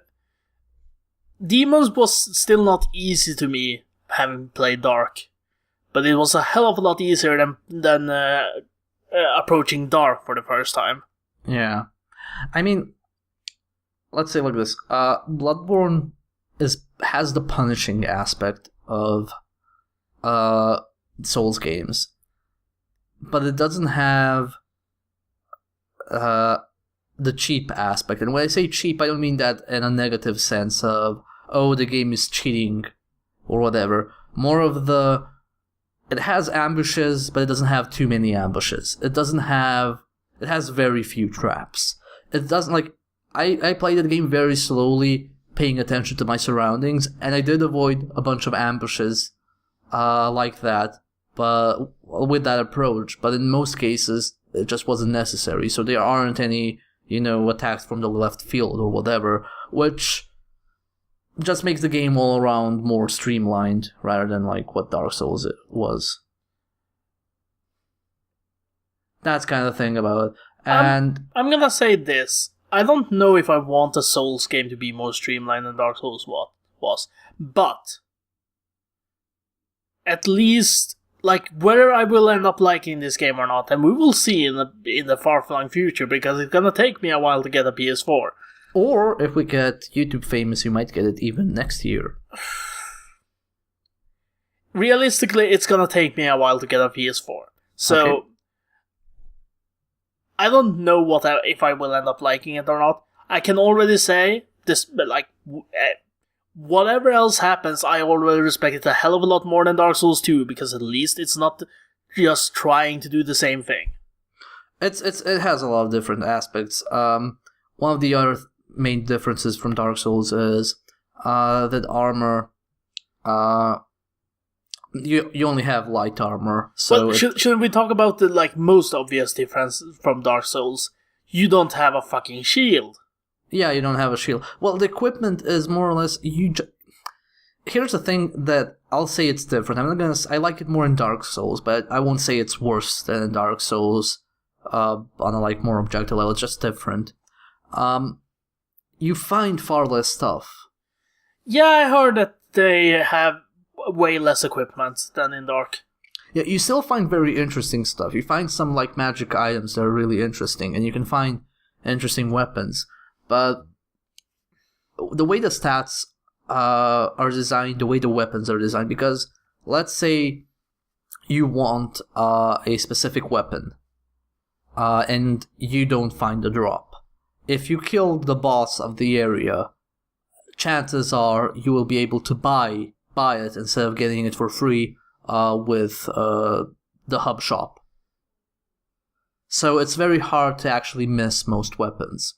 B: Demons was still not easy to me, having played Dark. But it was a hell of a lot easier than approaching Dark for the first time.
A: Yeah. I mean, let's say like this. Bloodborne has the punishing aspect of Souls games. But it doesn't have the cheap aspect. And when I say cheap, I don't mean that in a negative sense of, oh, the game is cheating or whatever. More of the... It has ambushes, but it doesn't have too many ambushes. It has very few traps. It doesn't, like... I played the game very slowly, paying attention to my surroundings, and I did avoid a bunch of ambushes like that, but with that approach. But in most cases, it just wasn't necessary, so there aren't any, attacks from the left field or whatever, which just makes the game all around more streamlined rather than like what Dark Souls was. That's kind of the thing about it. And
B: I'm gonna say this. I don't know if I want a Souls game to be more streamlined than Dark Souls was, but at least, like, whether I will end up liking this game or not, and we will see in the far-flung future, because it's gonna take me a while to get a PS4.
A: Or, if we get YouTube famous, you might get it even next year.
B: Realistically, it's gonna take me a while to get a PS4. So, okay. I don't know if I will end up liking it or not. I can already say, this, like, whatever else happens, I already respect it a hell of a lot more than Dark Souls 2, because at least it's not just trying to do the same thing.
A: It has a lot of different aspects. One of the other main differences from Dark Souls is that armor, you only have light armor. So
B: well, shouldn't we talk about the most obvious difference from Dark Souls? You don't have a fucking shield.
A: Yeah, you don't have a shield. Well, the equipment is more or less here's the thing that I'll say it's different. I like it more in Dark Souls, but I won't say it's worse than in Dark Souls on a more objective level. It's just different. You find far less stuff.
B: Yeah, I heard that they have way less equipment than in Dark.
A: Yeah, you still find very interesting stuff. You find some magic items that are really interesting, and you can find interesting weapons. But the way the stats are designed, the way the weapons are designed, because let's say you want a specific weapon, and you don't find the drop. If you kill the boss of the area, chances are you will be able to buy it instead of getting it for free with the hub shop. So it's very hard to actually miss most weapons.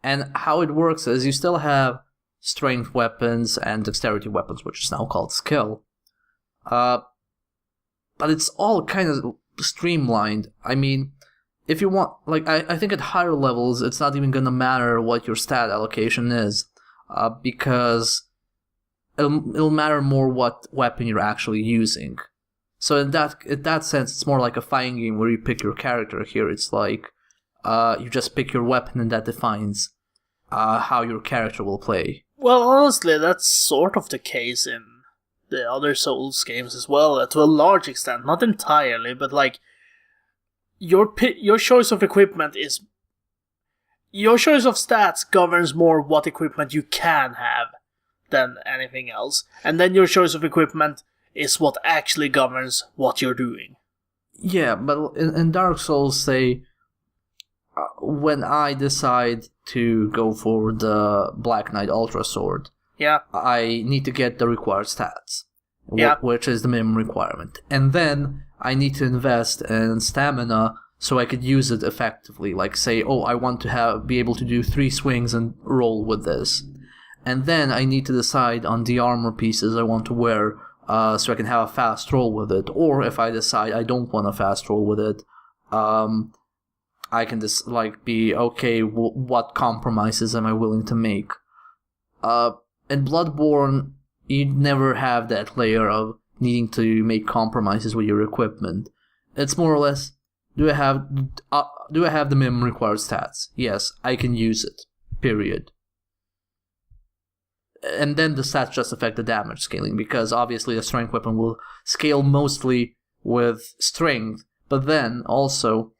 A: And how it works is you still have strength weapons and dexterity weapons, which is now called skill. But it's all kind of streamlined. I mean, if you want, I think at higher levels, it's not even going to matter what your stat allocation is, because it'll matter more what weapon you're actually using. So in that sense, it's more like a fighting game where you pick your character. Here, it's like you just pick your weapon, and that defines how your character will play.
B: Well, honestly, that's sort of the case in the other Souls games as well, to a large extent. Not entirely, but your choice of equipment is... Your choice of stats governs more what equipment you can have than anything else. And then your choice of equipment is what actually governs what you're doing.
A: Yeah, but in Dark Souls, say, when I decide to go for the Black Knight Ultra Sword,
B: Yeah.
A: I need to get the required stats,
B: Yeah.
A: which is the minimum requirement. And then I need to invest in stamina so I could use it effectively. Like say, oh, I want to be able to do 3 swings and roll with this. And then I need to decide on the armor pieces I want to wear so I can have a fast roll with it. Or if I decide I don't want a fast roll with it, I can just be okay. What compromises am I willing to make? In Bloodborne, you never have that layer of needing to make compromises with your equipment. It's more or less, do I have the minimum required stats? Yes, I can use it. Period. And then the stats just affect the damage scaling, because obviously a strength weapon will scale mostly with strength, but then also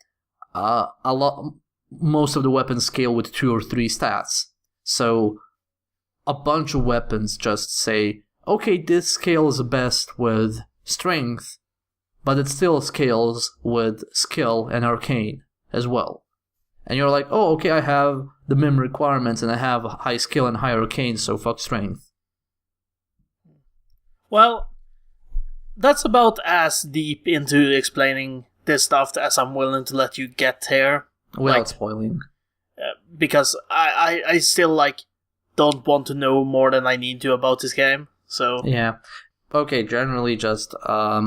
A: most of the weapons scale with 2 or 3 stats. So a bunch of weapons just say, okay, this scales best with strength, but it still scales with skill and arcane as well. And you're like, oh, okay, I have the minimum requirements and I have high skill and high arcane, so fuck strength.
B: Well, that's about as deep into explaining this stuff as I'm willing to let you get here.
A: Without spoiling.
B: Because I still, don't want to know more than I need to about this game, so...
A: Yeah. Okay, generally just, I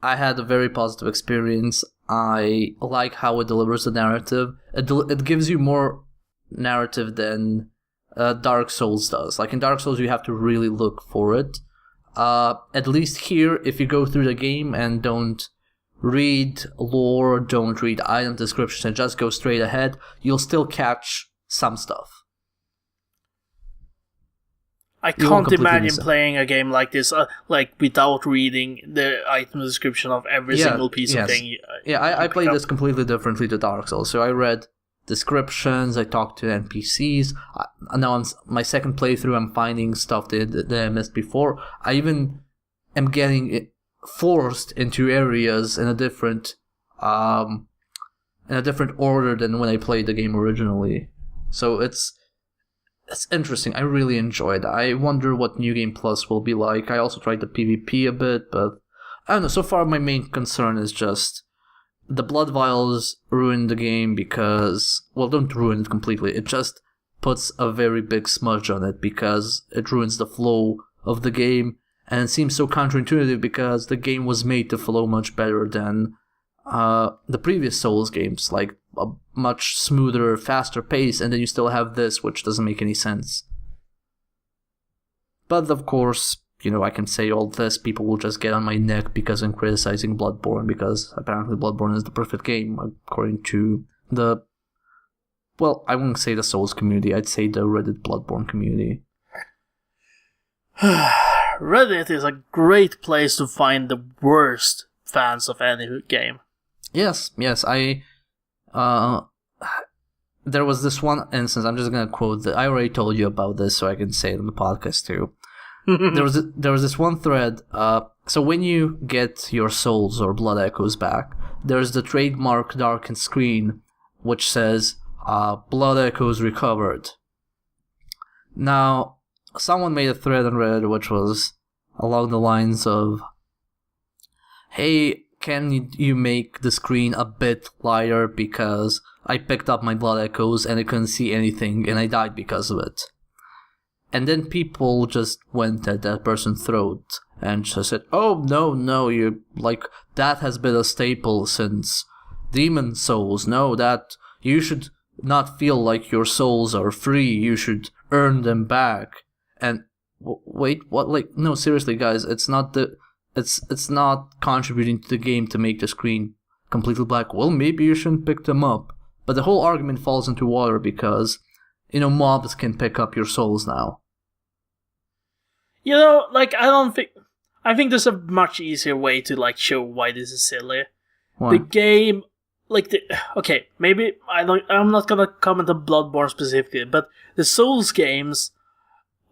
A: had a very positive experience. I like how it delivers the narrative. It gives you more narrative than Dark Souls does. Like in Dark Souls, you have to really look for it. At least here, if you go through the game and don't read lore, don't read item descriptions, and just go straight ahead, you'll still catch some stuff.
B: I can't imagine playing a game like this, without reading the item description of every single piece of thing.
A: I played this completely differently to Dark Souls. So I read descriptions, I talked to NPCs. Now my second playthrough, I'm finding stuff that I missed before. I even am getting forced into areas in a different order than when I played the game originally. So it's interesting. I really enjoyed it. I wonder what New Game Plus will be like. I also tried the PvP a bit, but I don't know. So far, my main concern is just the blood vials ruin the game because... Well, don't ruin it completely. It just puts a very big smudge on it because it ruins the flow of the game. And it seems so counterintuitive because the game was made to flow much better than the previous Souls games, like a much smoother, faster pace, and then you still have this, which doesn't make any sense. But of course, I can say all this, people will just get on my neck because I'm criticizing Bloodborne, because apparently Bloodborne is the perfect game, according to the... Well, I wouldn't say the Souls community, I'd say the Reddit Bloodborne community.
B: Reddit is a great place to find the worst fans of any game. Yes,
A: there was this one instance, I'm just gonna quote I already told you about this, so I can say it on the podcast too. there was this one thread, so when you get your souls or blood echoes back, there's the trademark darkened screen, which says, blood echoes recovered. Now, someone made a thread on Reddit which was along the lines of, hey, can you make the screen a bit lighter because I picked up my blood echoes and I couldn't see anything and I died because of it. And then people just went at that person's throat and just said, oh, no, you that has been a staple since Demon Souls. No, that you should not feel like your souls are free, you should earn them back. And wait, what? No, seriously, guys, it's not contributing to the game to make the screen completely black. Well, maybe you shouldn't pick them up. But the whole argument falls into water because, mobs can pick up your souls now.
B: I think there's a much easier way to, show why this is silly.
A: What?
B: The game, okay, maybe I'm not gonna comment on Bloodborne specifically, but the Souls games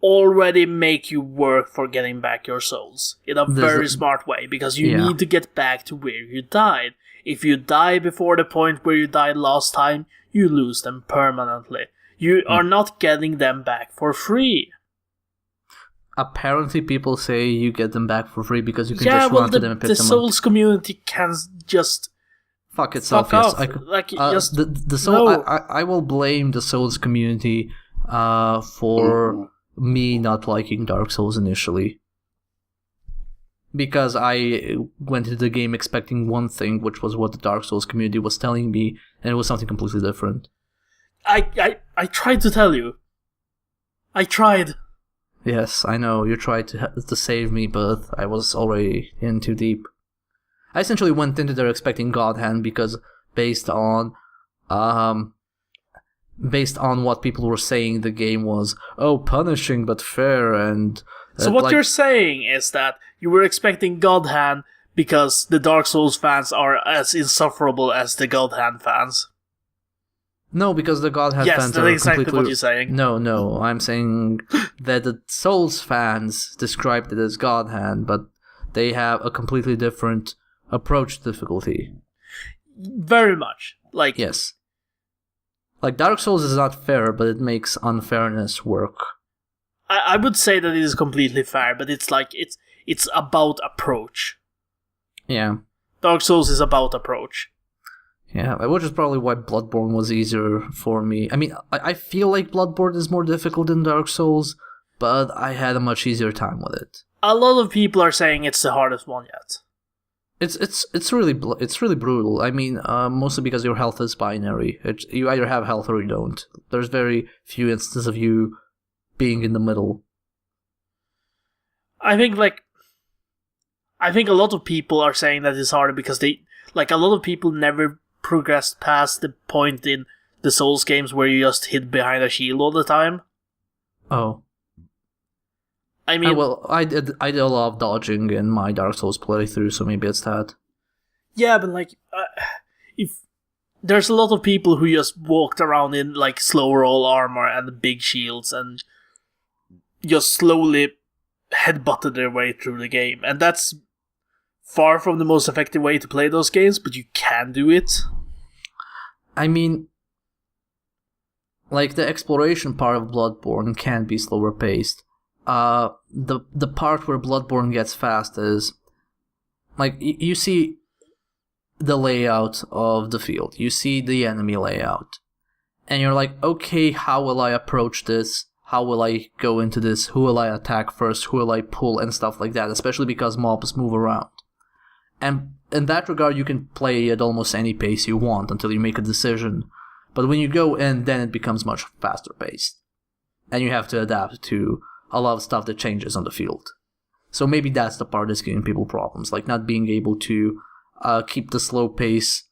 B: already make you work for getting back your souls in a very smart way, because you need to get back to where you died. If you die before the point where you died last time, you lose them permanently. You are not getting them back for free.
A: apparently people say you get them back for free because you can just run to them and pick them up.
B: The Souls community can just
A: fuck itself. Yes, I will blame the Souls community for me not liking Dark Souls initially, because I went into the game expecting one thing, which was what the Dark Souls community was telling me, and it was something completely different.
B: I tried to tell you. I tried.
A: Yes, I know, you tried to save me, but I was already in too deep. I essentially went into there expecting God Hand because based on what people were saying, the game was, punishing but fair, and...
B: So what you're saying is that you were expecting God Hand because the Dark Souls fans are as insufferable as the God Hand fans.
A: No, because the God Hand fans are
B: exactly
A: completely...
B: what you're saying.
A: No, I'm saying that the Souls fans described it as God Hand, but they have a completely different approach to difficulty.
B: Very much.
A: Yes. Dark Souls is not fair, but it makes unfairness work.
B: I would say that it is completely fair, but it's about approach.
A: Yeah.
B: Dark Souls is about approach.
A: Yeah, which is probably why Bloodborne was easier for me. I mean, I feel like Bloodborne is more difficult than Dark Souls, but I had a much easier time with it.
B: A lot of people are saying it's the hardest one yet.
A: It's really brutal. I mean, mostly because your health is binary. You either have health or you don't. There's very few instances of you being in the middle.
B: I think a lot of people are saying that it's harder because a lot of people never progressed past the point in the Souls games where you just hid behind a shield all the time.
A: Oh.
B: I mean...
A: I did a lot of dodging in my Dark Souls playthrough, so maybe it's that.
B: Yeah, but if there's a lot of people who just walked around in slow roll armor and big shields and just slowly headbutted their way through the game, and that's far from the most effective way to play those games, but you can do it.
A: I mean, the exploration part of Bloodborne can be slower paced. The part where Bloodborne gets fast is, you see the layout of the field, you see the enemy layout, and you're like, okay, how will I approach this? How will I go into this? Who will I attack first? Who will I pull? And stuff like that, especially because mobs move around. And in that regard, you can play at almost any pace you want until you make a decision. But when you go in, then it becomes much faster paced. And you have to adapt to a lot of stuff that changes on the field. So maybe that's the part that's giving people problems, not being able to keep the slow pace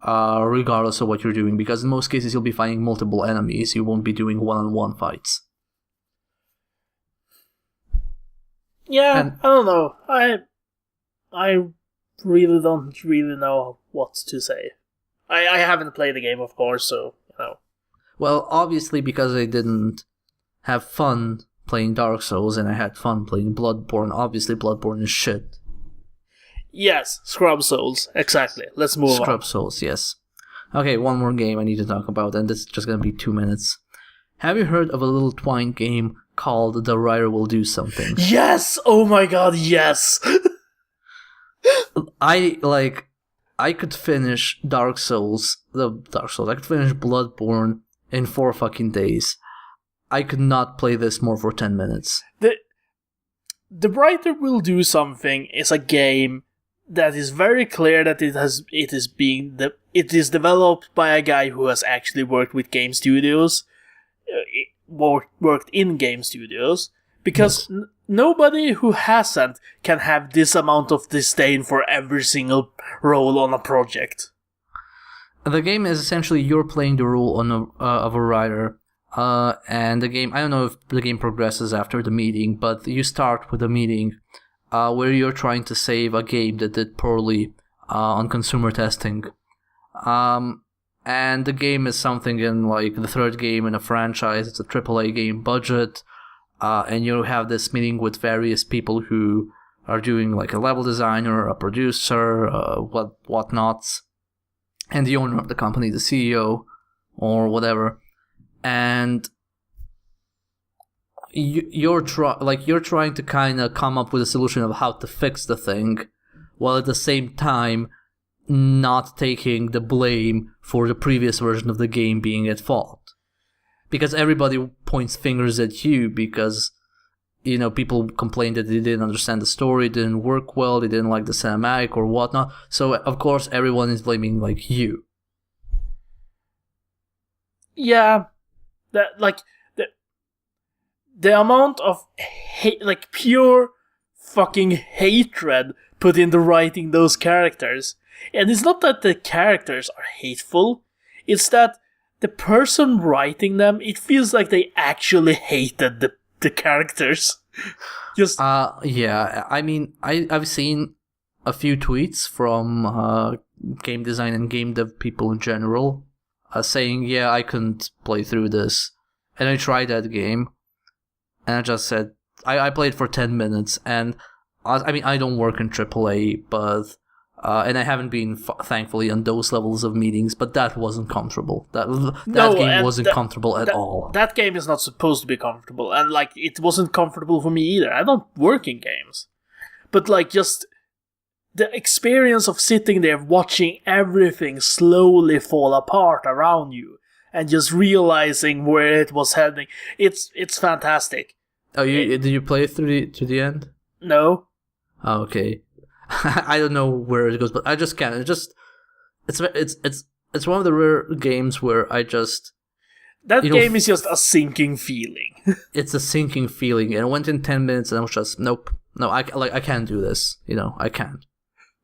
A: regardless of what you're doing. Because in most cases, you'll be fighting multiple enemies. You won't be doing one-on-one fights.
B: Yeah, I don't know. I really don't know what to say. I haven't played the game, of course, so,
A: Well, obviously, because I didn't have fun playing Dark Souls and I had fun playing Bloodborne, obviously Bloodborne is shit.
B: Yes, Scrub Souls, exactly. Let's move on.
A: Scrub Souls, yes. Okay, one more game I need to talk about, and this is just gonna be 2 minutes. Have you heard of a little twine game called The Writer Will Do Something?
B: Yes! Oh my god, yes!
A: I could finish I could finish Bloodborne in 4 fucking days. I could not play this more for 10 minutes.
B: The Writer Will Do Something is a game that is very clear that it is developed by a guy who has actually worked with game studios, worked in game studios, because yes. Nobody who hasn't can have this amount of disdain for every single role on a project.
A: The game is essentially you're playing the role of a writer, and the game, I don't know if the game progresses after the meeting, but you start with a meeting where you're trying to save a game that did poorly on consumer testing. And the game is something in the third game in a franchise. It's a AAA game budget. And you have this meeting with various people who are doing a level designer, a producer, whatnots, and the owner of the company, the CEO, or whatever. And you're trying to kind of come up with a solution of how to fix the thing, while at the same time not taking the blame for the previous version of the game being at fault. Because everybody points fingers at you because, people complained that they didn't understand the story, it didn't work well, they didn't like the cinematic or whatnot. So, of course, everyone is blaming, you.
B: Yeah. The amount of pure fucking hatred put into writing those characters. And it's not that the characters are hateful, it's that the person writing them, it feels like they actually hated the characters. Just
A: yeah. I mean, I've seen a few tweets from game design and game dev people in general saying, yeah, I couldn't play through this. And I tried that game, and I just said, I played for 10 minutes, and I don't work in AAA, but and I haven't been thankfully on those levels of meetings, but that wasn't comfortable. That game wasn't comfortable at all.
B: That game is not supposed to be comfortable, and it wasn't comfortable for me either. I don't work in games, but just the experience of sitting there watching everything slowly fall apart around you and just realizing where it was heading, it's fantastic.
A: Oh, did you play it to the end?
B: No.
A: Oh, okay. I don't know where it goes, but I just can't. It's one of the rare games where I just...
B: That game is just a sinking feeling.
A: It's a sinking feeling, and I went in 10 minutes and I was just, nope. No, I can't do this. I can't.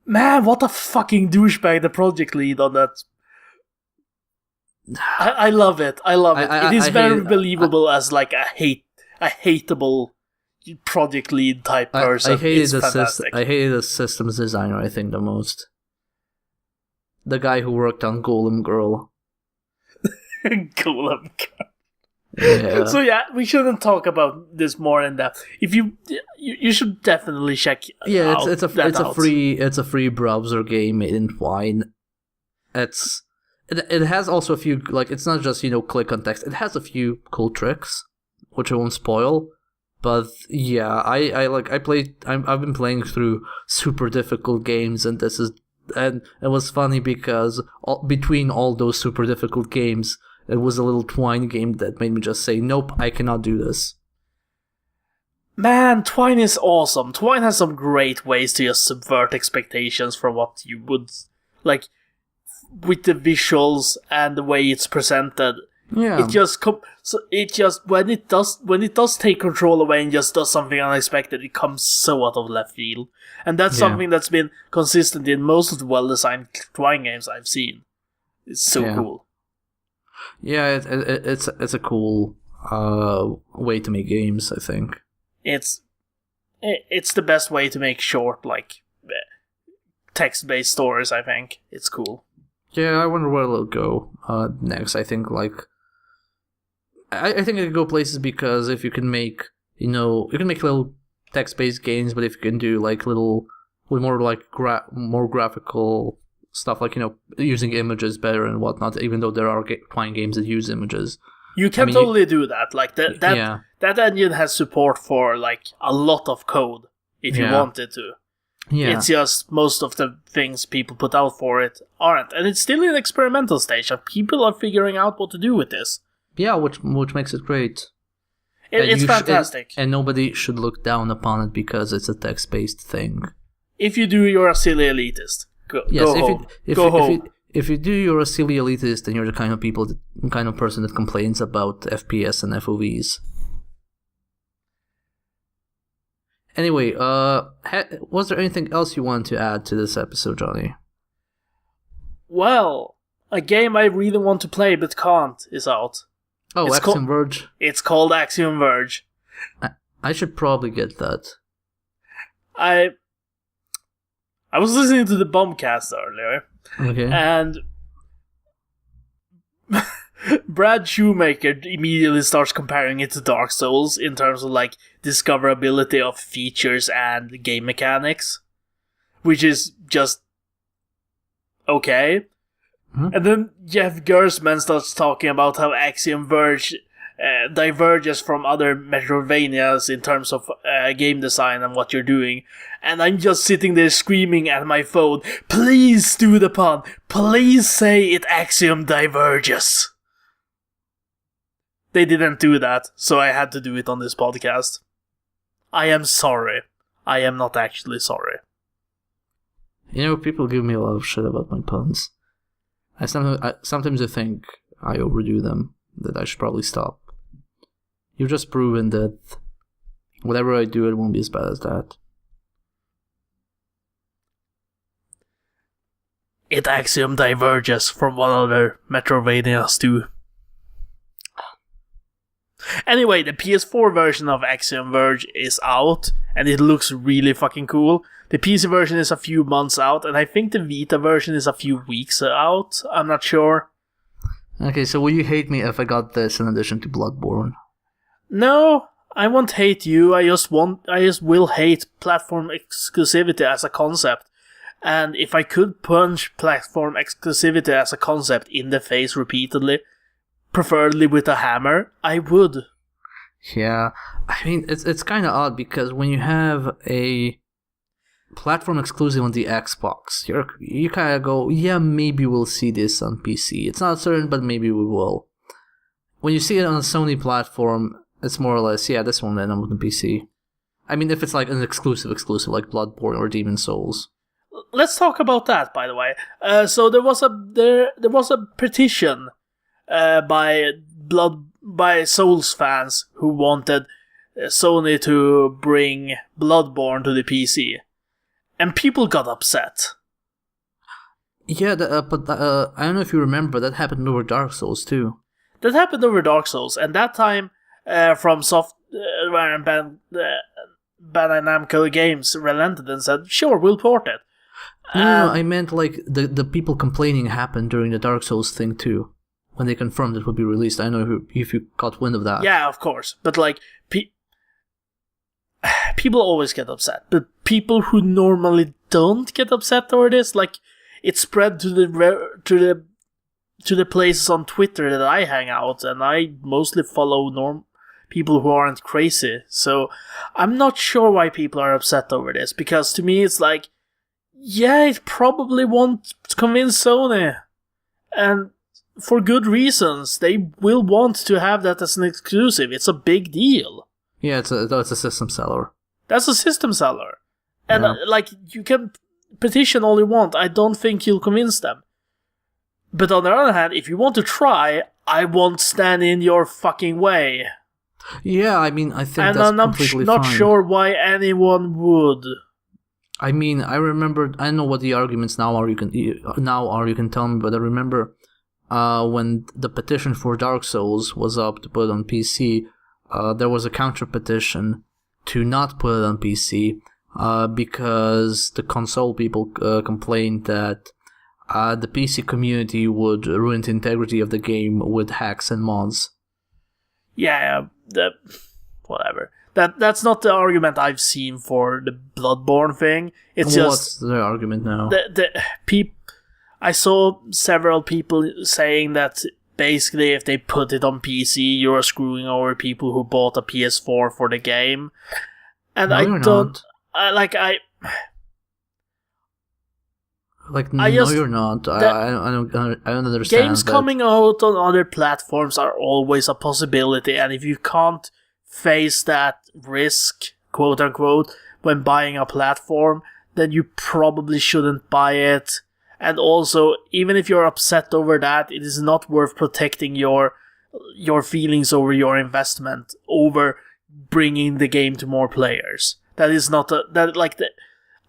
B: Man, what a fucking douchebag the project lead on that. I love it. It is very believable as a hateable project lead type person.
A: I hated the systems designer, I think, the most. The guy who worked on Golem Girl.
B: Golem Girl.
A: Yeah.
B: So we shouldn't talk about this more in depth. If you should definitely check.
A: Yeah, it's a free browser game made in Twine. It has also a few, it's not just click on text. It has a few cool tricks, which I won't spoil. But yeah, I've been playing through super difficult games, and it was funny because between all those super difficult games, it was a little Twine game that made me just say, nope, I cannot do this.
B: Man, Twine is awesome. Twine has some great ways to just subvert expectations from what you would with the visuals and the way it's presented.
A: Yeah.
B: When it does take control away and just does something unexpected, it comes so out of left field. And that's something that's been consistent in most of the well-designed Twine games I've seen. It's so cool.
A: Yeah, it's a cool way to make games, I think.
B: It's the best way to make short, text-based stories, I think. It's cool.
A: Yeah, I wonder where it'll go next. I think, I think it could go places because if you can make, you can make little text-based games, but if you can do, little, with more, more graphical stuff, using images better and whatnot, even though there are Twine games that use images.
B: You can totally do that. That engine has support for, a lot of code, if you wanted to. Yeah. It's just most of the things people put out for it aren't. And it's still in experimental stage, and people are figuring out what to do with this.
A: Yeah, which makes it great.
B: It's fantastic.
A: And nobody should look down upon it because it's a text-based thing.
B: If you do, you're a silly elitist. Go home.
A: If you do, you're a silly elitist, and you're the kind of person that complains about FPS and FOVs. Anyway, was there anything else you want to add to this episode, Johnny?
B: Well, a game I really want to play but can't is out.
A: Oh, Axiom Verge?
B: It's called Axiom Verge.
A: I should probably get that.
B: I was listening to the Bombcast earlier.
A: Okay.
B: And Brad Shoemaker immediately starts comparing it to Dark Souls in terms of discoverability of features and game mechanics, which is just okay. And then Jeff Gersman starts talking about how Axiom Verge diverges from other Metroidvanias in terms of game design and what you're doing. And I'm just sitting there screaming at my phone, please do the pun, please say it axiom diverges. They didn't do that, so I had to do it on this podcast. I am sorry. I am not actually sorry.
A: You know, people give me a lot of shit about my puns. Sometimes I think I overdo them, that I should probably stop. You've just proven that whatever I do, it won't be as bad as that.
B: It axiom diverges from what other Metroidvanias do. Anyway, the PS4 version of Axiom Verge is out, and it looks really fucking cool. The PC version is a few months out, and I think the Vita version is a few weeks out. I'm not sure.
A: Okay, so will you hate me if I got this in addition to Bloodborne?
B: No, I won't hate you. I just will hate platform exclusivity as a concept. And if I could punch platform exclusivity as a concept in the face repeatedly, preferably with a hammer, I would.
A: Yeah, I mean, it's kind of odd because when you have a platform exclusive on the Xbox, you kind of go, yeah, maybe we'll see this on PC. It's not certain, but maybe we will. When you see it on a Sony platform, it's more or less, yeah, this won't end up on the PC. I mean, if it's like an exclusive like Bloodborne or Demon's Souls.
B: Let's talk about that, by the way. So there was a petition by Souls fans who wanted Sony to bring Bloodborne to the PC, and people got upset.
A: Yeah, but I don't know if you remember, that happened over Dark Souls too.
B: That happened over Dark Souls, and that time from Software and Bandai Namco Games relented and said, "Sure, we'll port it."
A: No, I meant like the people complaining happened during the Dark Souls thing too. When they confirmed it would be released. I don't know if you caught wind of that.
B: Yeah, of course. But like, people always get upset. But people who normally don't get upset over this, like, it spread to the places on Twitter that I hang out, and I mostly follow people who aren't crazy. So I'm not sure why people are upset over this, because to me it's like, yeah, it probably won't convince Sony, and for good reasons. They will want to have that as an exclusive. It's a big deal.
A: Yeah, it's a system seller.
B: That's a system seller. And like, you can petition all you want. I don't think you'll convince them. But on the other hand, if you want to try, I won't stand in your fucking way.
A: Yeah, I mean, I think
B: and
A: that's
B: I'm
A: completely
B: not
A: fine.
B: sure why anyone would.
A: I mean, I know what the arguments now are. You can tell me, but I remember when the petition for Dark Souls was up to put it on PC, there was a counter petition to not put it on PC because the console people complained that the PC community would ruin the integrity of the game with hacks and mods.
B: Yeah, whatever. That's not the argument I've seen for the Bloodborne thing. It's
A: What's the argument now?
B: I saw several people saying that basically if they put it on PC, you're screwing over people who bought a PS4 for the game. And
A: no,
B: I
A: you're
B: don't...
A: Not. You're not. I don't understand.
B: Games coming out on other platforms are always a possibility, and if you can't face that risk, quote unquote, when buying a platform, then you probably shouldn't buy it. And also, even if you're upset over that, it is not worth protecting your feelings over your investment over bringing the game to more players. That is not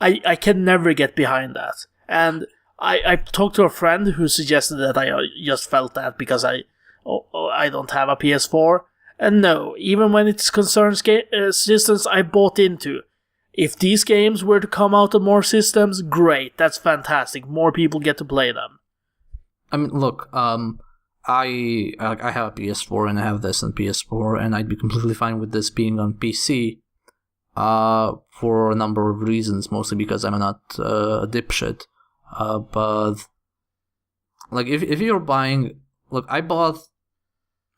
B: I can never get behind that. And I talked to a friend who suggested that I just felt that because I don't have a PS4. And no, even when it concerns systems I bought into, if these games were to come out on more systems, great, that's fantastic. More people get to play them.
A: I mean, look, I have a PS4 and I have this on PS4, and I'd be completely fine with this being on PC for a number of reasons, mostly because I'm not a dipshit. But like, if you're buying, look, I bought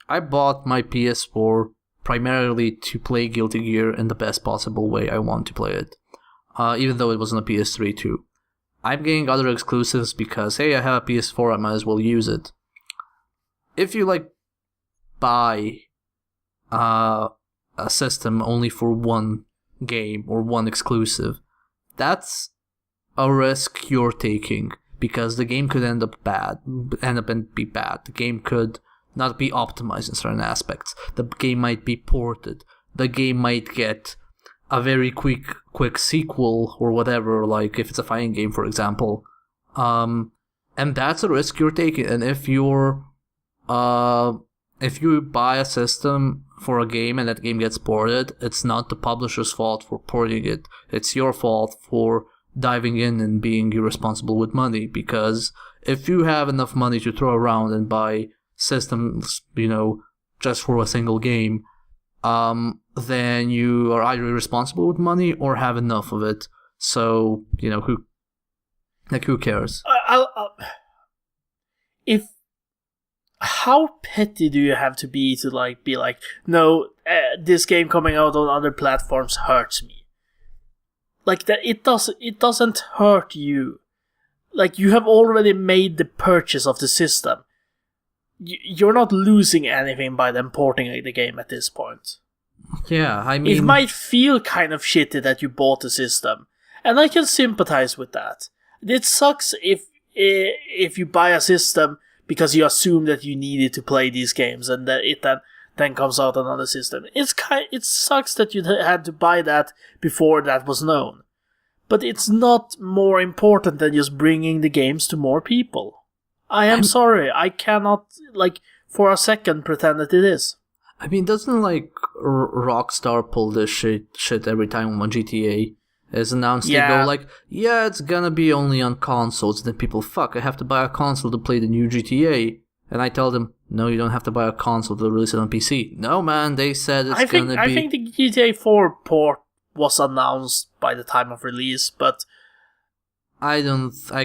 A: I bought my PS4 primarily to play Guilty Gear in the best possible way I want to play it. Even though it was on a PS3 too. I'm getting other exclusives because, hey, I have a PS4, I might as well use it. If you, buy a system only for one game or one exclusive, that's a risk you're taking, because the game could end up and be bad. The game could not be optimized in certain aspects. The game might be ported. The game might get a very quick sequel or whatever, if it's a fighting game, for example. And that's a risk you're taking. And if you buy a system for a game and that game gets ported, it's not the publisher's fault for porting it. It's your fault for diving in and being irresponsible with money, because if you have enough money to throw around and buy systems, just for a single game, then you are either irresponsible with money or have enough of it. So, who cares?
B: How petty do you have to be to be like, no, this game coming out on other platforms hurts me? That it doesn't hurt you. You have already made the purchase of the system. You're not losing anything by them porting the game at this point.
A: Yeah, I mean,
B: it might feel kind of shitty that you bought the system, and I can sympathize with that. It sucks if you buy a system because you assume that you needed to play these games, and that it then comes out on another system. It sucks that you had to buy that before that was known, but it's not more important than just bringing the games to more people. I'm sorry, I cannot for a second pretend that it is.
A: I mean, doesn't Rockstar pull this shit every time when GTA is announced?
B: Yeah.
A: They go yeah, it's gonna be only on consoles. And then people, fuck, I have to buy a console to play the new GTA. And I tell them, no, you don't have to buy a console to release it on PC. No, man, they said I think
B: the GTA 4 port was announced by the time of release, but
A: I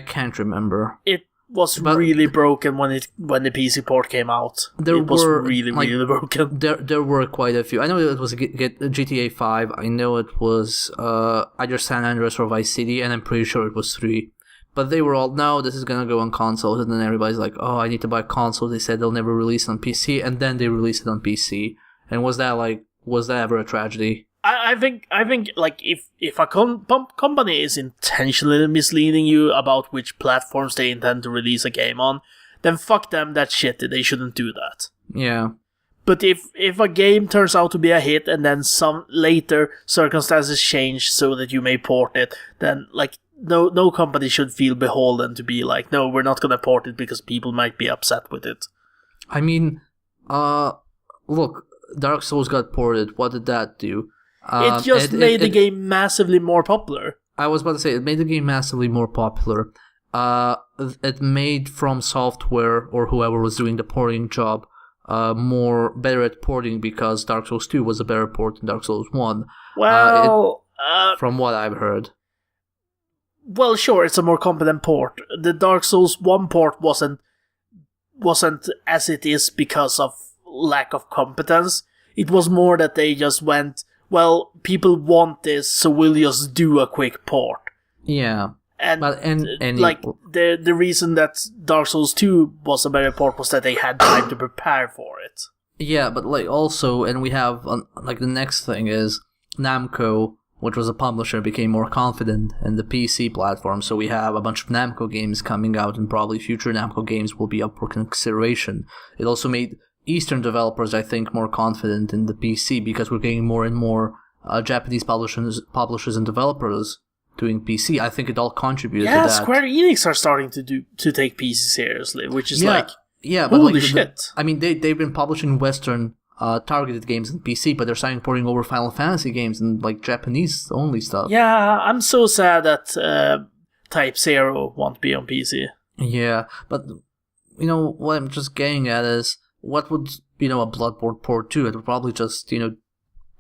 A: can't remember.
B: It was really broken when the PC port came out. It was really broken.
A: There were quite a few. I know it was GTA 5. I know it was either San Andreas or Vice City, and I'm pretty sure it was 3. But they were all, no, this is gonna go on consoles, and then everybody's like, oh, I need to buy a console. They said they'll never release it on PC, and then they released it on PC. And was that ever a tragedy?
B: I think if a company is intentionally misleading you about which platforms they intend to release a game on, then fuck them, that's shit. They shouldn't do that.
A: Yeah.
B: But if a game turns out to be a hit and then some later circumstances change so that you may port it, then no company should feel beholden to be like, no, we're not gonna port it because people might be upset with it.
A: I mean, look, Dark Souls got ported. What did that do?
B: It just made the game massively more popular.
A: I was about to say, it made the game massively more popular. It made From Software, or whoever was doing the porting job, better at porting, because Dark Souls 2 was a better port than Dark Souls 1.
B: Well,
A: from what I've heard.
B: Well, sure, it's a more competent port. The Dark Souls 1 port wasn't as it is because of lack of competence. It was more that they just went, well, people want this, so we'll just do a quick port.
A: Yeah.
B: The reason that Dark Souls 2 was a better port was that they had time to prepare for it.
A: Yeah, but also, and we have the next thing is Namco, which was a publisher, became more confident in the PC platform. So we have a bunch of Namco games coming out, and probably future Namco games will be up for consideration. It also made Eastern developers, I think, more confident in the PC, because we're getting more and more Japanese publishers and developers doing PC. I think it all contributed to that.
B: Yeah, Square Enix are starting to take PC seriously, which is
A: holy
B: shit.
A: I mean, they've been publishing Western targeted games on PC, but they're starting porting over Final Fantasy games and Japanese only stuff.
B: Yeah, I'm so sad that Type 0 won't be on PC.
A: Yeah, but what I'm just getting at is, what would a Bloodborne port do? It would probably just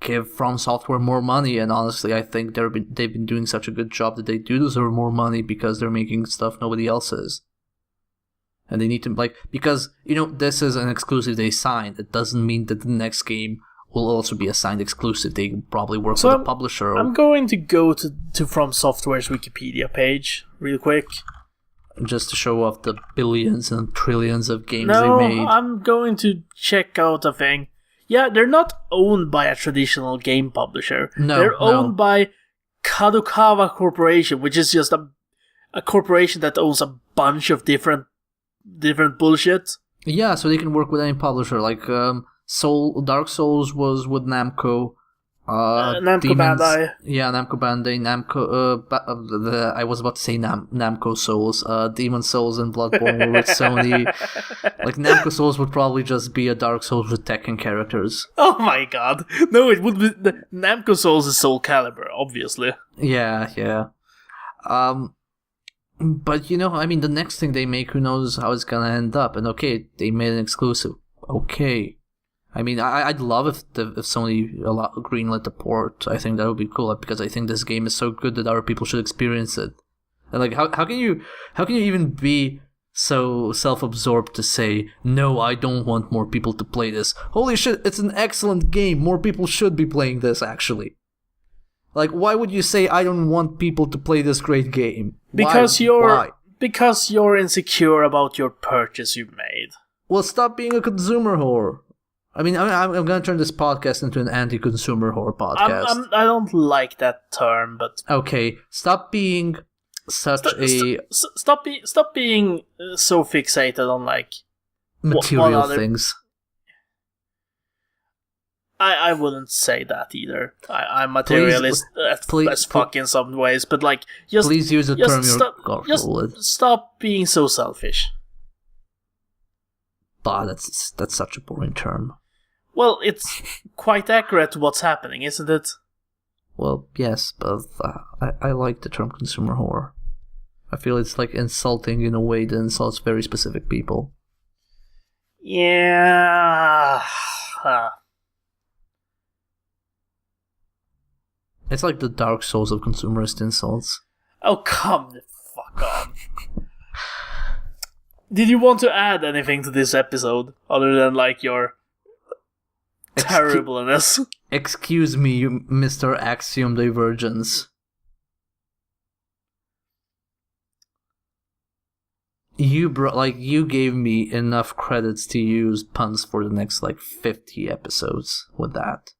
A: give From Software more money, and honestly, I think they've been doing such a good job that they do deserve more money, because they're making stuff nobody else is. And they need to, because, this is an exclusive they signed. It doesn't mean that the next game will also be a signed exclusive. They probably work with a publisher.
B: I'm going to go to From Software's Wikipedia page real quick.
A: Just to show off the billions and trillions of games they made.
B: No, I'm going to check out a thing. Yeah, they're not owned by a traditional game publisher.
A: No,
B: they're owned by Kadokawa Corporation, which is just a corporation that owns a bunch of different bullshit.
A: Yeah, so they can work with any publisher. Like Dark Souls was with Namco.
B: Namco Bandai.
A: Yeah, Namco Bandai. I was about to say Namco Souls. Demon Souls and Bloodborne were with Sony. Like, Namco Souls would probably just be a Dark Souls with Tekken characters.
B: Oh my god. No, it would be... Namco Souls is Soul Calibur, obviously.
A: Yeah. But, the next thing they make, who knows how it's gonna end up. And okay, they made an exclusive. Okay. I'd love if Sony greenlit the port. I think that would be cool, because I think this game is so good that other people should experience it. And how can you even be so self-absorbed to say, no, I don't want more people to play this? Holy shit, it's an excellent game. More people should be playing this, actually. Why would you say I don't want people to play this great game?
B: Because you're insecure about your purchase you've made.
A: Well, stop being a consumer whore. I'm going to turn this podcast into an anti-consumer whore podcast.
B: I don't like that term, but...
A: Okay, stop being Stop being
B: so fixated on,
A: material things.
B: I wouldn't say that either. I'm materialist as fuck in some ways, but, just...
A: Please use a term you're comfortable with.
B: Stop being so selfish.
A: Bah, that's such a boring term.
B: Well, it's quite accurate to what's happening, isn't it?
A: Well, yes, but I like the term consumer whore. I feel it's insulting in a way that insults very specific people.
B: Yeah.
A: It's like the Dark Souls of consumerist insults.
B: Oh, come the fuck on. Did you want to add anything to this episode other than your terribleness?
A: Excuse me, Mr. Axiom Divergence. You gave me enough credits to use puns for the next 50 episodes with that.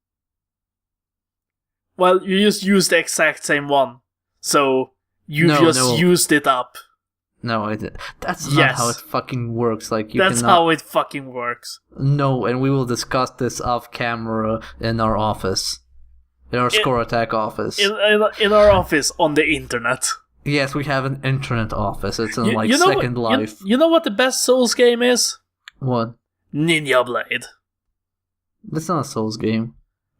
B: Well, you just used the exact same one, so you used it up.
A: No, I did. That's not how it fucking works.
B: That's how it fucking works.
A: No, and we will discuss this off camera in our office, in our Score Attack office,
B: in our office on the internet.
A: Yes, we have an internet office. It's in Second Life.
B: You know what the best Souls game is?
A: What?
B: Ninja Blade.
A: That's not a Souls game.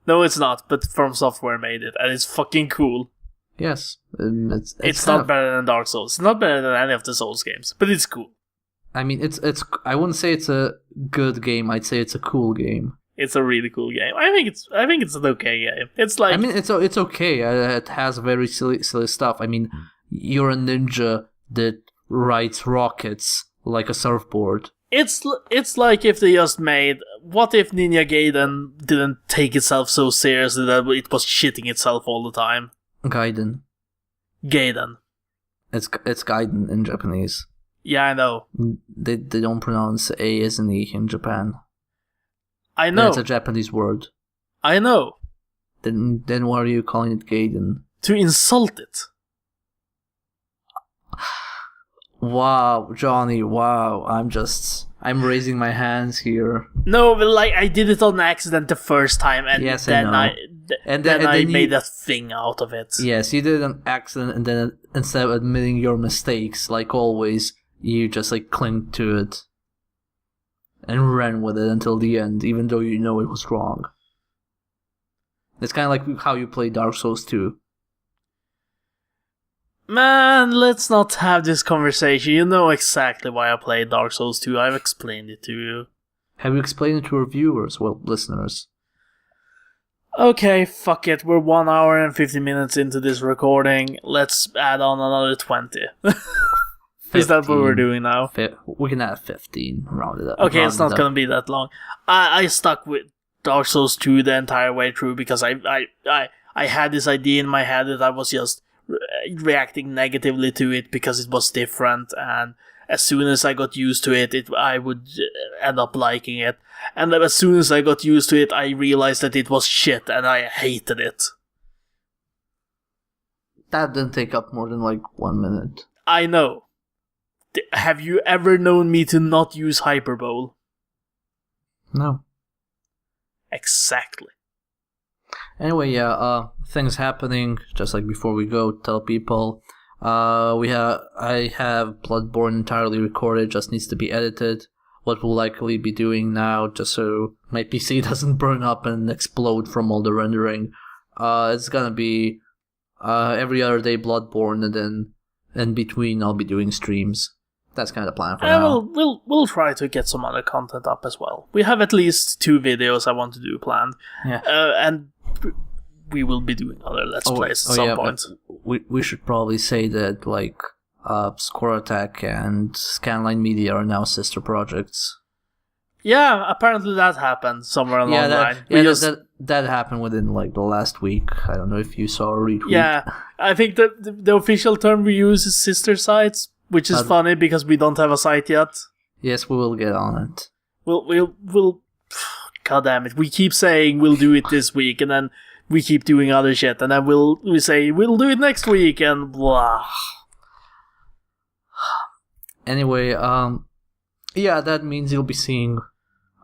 B: No, it's not. But From Software made it, and it's fucking cool.
A: Yes,
B: it's not better than Dark Souls. It's not better than any of the Souls games, but it's cool.
A: It's. I wouldn't say it's a good game. I'd say it's a cool game.
B: It's a really cool game. I think it's an okay game. It's
A: it's okay. It has very silly stuff. You're a ninja that rides rockets like a surfboard.
B: It's like if they just made... What if Ninja Gaiden didn't take itself so seriously that it was shitting itself all the time?
A: Gaiden. It's Gaiden in Japanese.
B: Yeah, I know.
A: They don't pronounce A as an E in Japan.
B: I know.
A: It's a Japanese word.
B: I know.
A: Then why are you calling it Gaiden?
B: To insult it.
A: Wow, Johnny, wow. I'm raising my hands here.
B: No, but I did it on accident the first time, and
A: yes,
B: then
A: I
B: made a thing out of it.
A: Yes, you did it on accident, and then instead of admitting your mistakes, like always, you just clung to it and ran with it until the end, even though you know it was wrong. It's kind of like how you play Dark Souls 2.
B: Man, let's not have this conversation. You know exactly why I played Dark Souls 2. I've explained it to you.
A: Have you explained it to our viewers? Well, listeners.
B: Okay, fuck it. We're 1 hour and 50 minutes into this recording. Let's add on another 20. Is that what we're doing now?
A: We can add 15, round it up.
B: Okay, it's not gonna be that long. I stuck with Dark Souls 2 the entire way through because I had this idea in my head that I was just reacting negatively to it because it was different, and as soon as I got used to it, I would end up liking it. And then as soon as I got used to it, I realized that it was shit, and I hated it.
A: That didn't take up more than 1 minute.
B: I know. Have you ever known me to not use hyperbole?
A: No.
B: Exactly.
A: Anyway, things happening. Just before we go, tell people. I have Bloodborne entirely recorded. Just needs to be edited. What we'll likely be doing now, just so my PC doesn't burn up and explode from all the rendering. It's gonna be every other day Bloodborne, and then in between I'll be doing streams. That's kind of the plan for now.
B: We'll try to get some other content up as well. We have at least 2 videos I want to do planned.
A: Yeah.
B: And we will be doing other Let's Plays at some point.
A: We should probably say that Score Attack and Scanline Media are now sister projects.
B: Yeah, apparently that happened somewhere along the line.
A: That happened within the last week. I don't know if you saw a retweet.
B: Yeah, I think the official term we use is sister sites, which is funny because we don't have a site yet.
A: Yes, we will get on it.
B: We'll God damn it. We keep saying we'll do it this week, and then we keep doing other shit, and then we say we'll do it next week, and blah.
A: Anyway, that means you'll be seeing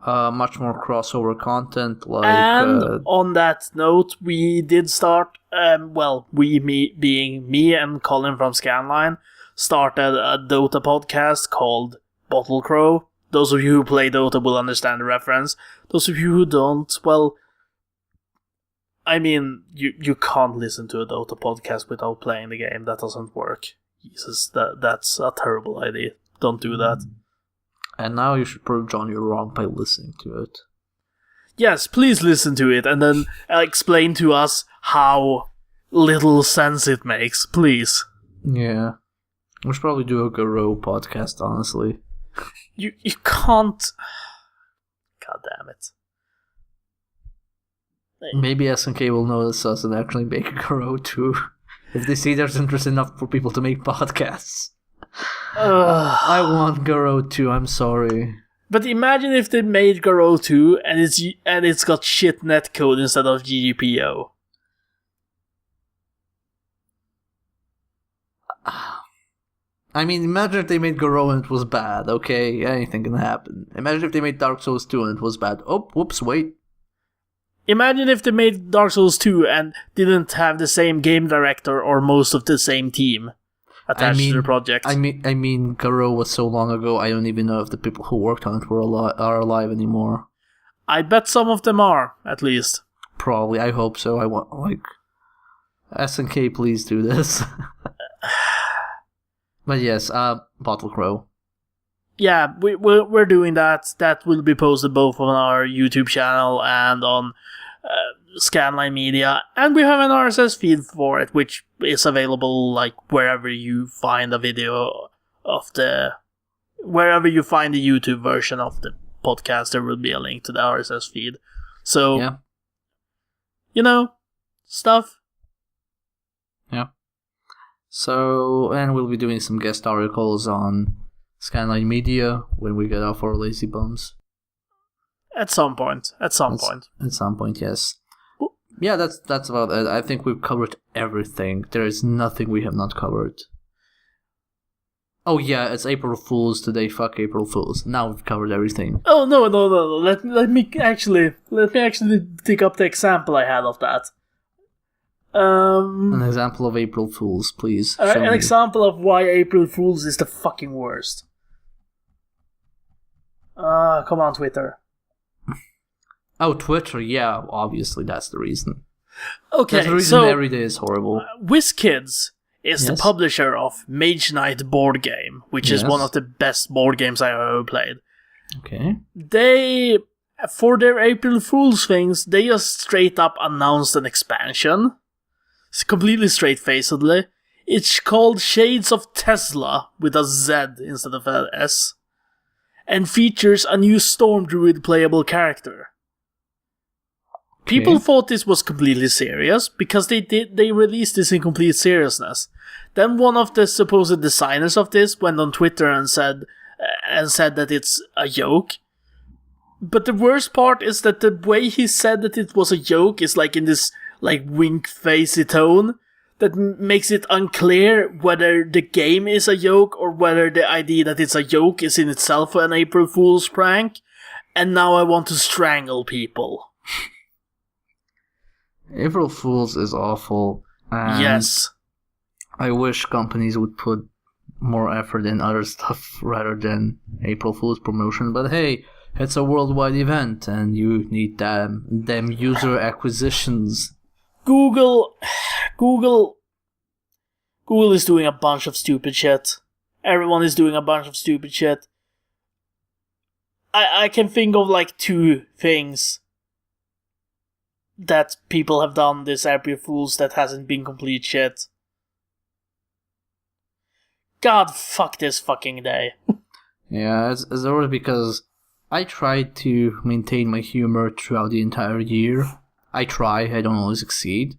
A: much more crossover content.
B: And on that note, we did start, being me and Colin from Scanline, started a Dota podcast called Bottle Crow. Those of you who play Dota will understand the reference. Those of you who don't, well, I mean, you can't listen to a Dota podcast without playing the game. That doesn't work. Jesus, that's a terrible idea. Don't do that.
A: And now you should prove John you're wrong by listening to it.
B: Yes, please listen to it and then explain to us how little sense it makes, please.
A: Yeah. We should probably do a Garo podcast, honestly.
B: You can't... God damn it.
A: Maybe SNK will notice us and actually make a Garo too. If they see there's interest enough for people to make podcasts. I want Garo 2, I'm sorry.
B: But imagine if they made Garo 2 and it's got shit netcode instead of GGPO.
A: I mean, imagine if they made Garo and it was bad, okay? Anything can happen. Imagine if they made Dark Souls 2 and it was bad. Oh, whoops, wait.
B: Imagine if they made Dark Souls 2 and didn't have the same game director or most of the same team attached to the project.
A: I mean, Garo was so long ago, I don't even know if the people who worked on it are alive anymore.
B: I bet some of them are, at least.
A: Probably, I hope so. I want, SNK, please do this. But yes, Bottle Crow.
B: Yeah, we're doing that. That will be posted both on our YouTube channel and on Scanline Media. And we have an RSS feed for it, which is available wherever you find a video of wherever you find the YouTube version of the podcast, there will be a link to the RSS feed. So, yeah. Stuff.
A: Yeah. So, and we'll be doing some guest articles on Scanline Media when we get off our lazy bums.
B: At some point, yes.
A: Yeah, that's about it. I think we've covered everything. There is nothing we have not covered. Oh yeah, it's April Fools today. Fuck April Fools. Now we've covered everything.
B: Oh no. Let me actually dig up the example I had of that.
A: An example of April Fools, please.
B: An example of why April Fools is the fucking worst. Come on, Twitter.
A: Oh, Twitter, yeah, obviously that's the reason.
B: Okay,
A: that's the reason every day is horrible.
B: WizKids is the publisher of Mage Knight board game, which is one of the best board games I've ever played.
A: Okay.
B: They, for their April Fool's things, they just straight up announced an expansion. Completely straight-facedly. It's called Shades of Tesla with a Z instead of an S, and features a new Storm Druid playable character. People thought this was completely serious because they released this in complete seriousness. Then one of the supposed designers of this went on Twitter and said that it's a joke. But the worst part is that the way he said that it was a joke is like in this like wink-facey tone that makes it unclear whether the game is a joke or whether the idea that it's a joke is in itself an April Fool's prank. And now I want to strangle people.
A: April Fool's is awful. And
B: yes.
A: I wish companies would put more effort in other stuff rather than April Fool's promotion. But hey, it's a worldwide event and you need them user acquisitions.
B: Google is doing a bunch of stupid shit. Everyone is doing a bunch of stupid shit. I can think of like 2 things that people have done this April Fool's that hasn't been complete shit. God, fuck this fucking day.
A: Yeah, it's always because I try to maintain my humor throughout the entire year. I don't always succeed.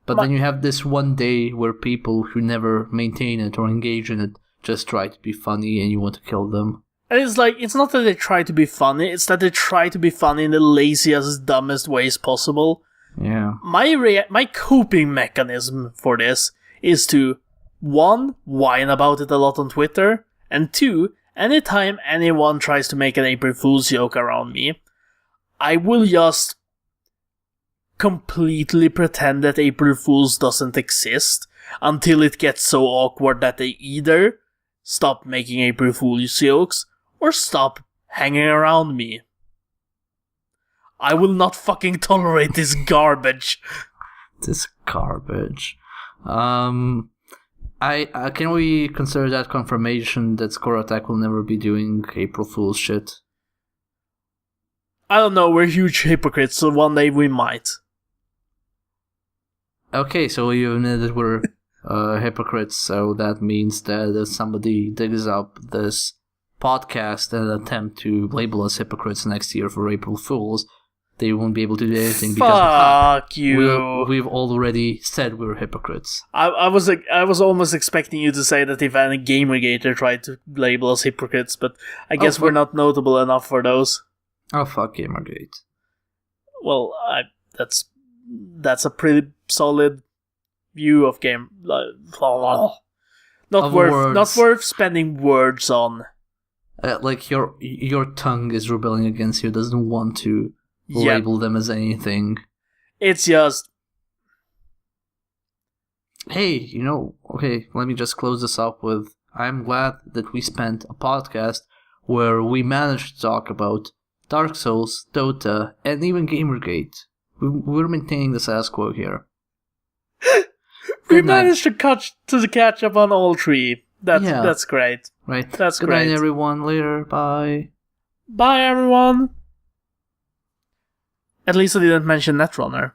A: But then you have this one day where people who never maintain it or engage in it just try to be funny and you want to kill them.
B: And it's like, it's not that they try to be funny, it's that they try to be funny in the laziest, dumbest ways possible.
A: Yeah.
B: My coping mechanism for this is to, 1, whine about it a lot on Twitter, and 2, anytime anyone tries to make an April Fool's joke around me, I will just completely pretend that April Fool's doesn't exist until it gets so awkward that they either stop making April Fool's jokes or stop hanging around me. I will not fucking tolerate this garbage.
A: This garbage. Can we consider that confirmation that Score Attack will never be doing April Fool's shit?
B: I don't know, we're huge hypocrites, so one day we might.
A: Okay, so you admit that we're hypocrites, so that means that if somebody digs up this podcast and attempt to label us hypocrites next year for April Fools, they won't be able to do anything because we've already said we're hypocrites.
B: I was almost expecting you to say that if any Gamergator tried to label us hypocrites, but I guess we're not notable enough for those.
A: Oh, fuck Gamergate.
B: Well, that's a pretty solid view of game. Not worth spending words on.
A: Like your tongue is rebelling against you. Doesn't want to label them as anything.
B: It's just,
A: hey, okay, let me just close this up with, I'm glad that we spent a podcast where we managed to talk about Dark Souls, Dota, and even Gamergate. We're maintaining the status quo here.
B: We managed to catch up on all 3. That's great.
A: Right.
B: That's
A: Good
B: great.
A: night, everyone. Later. Bye.
B: Bye, everyone. At least I didn't mention Netrunner.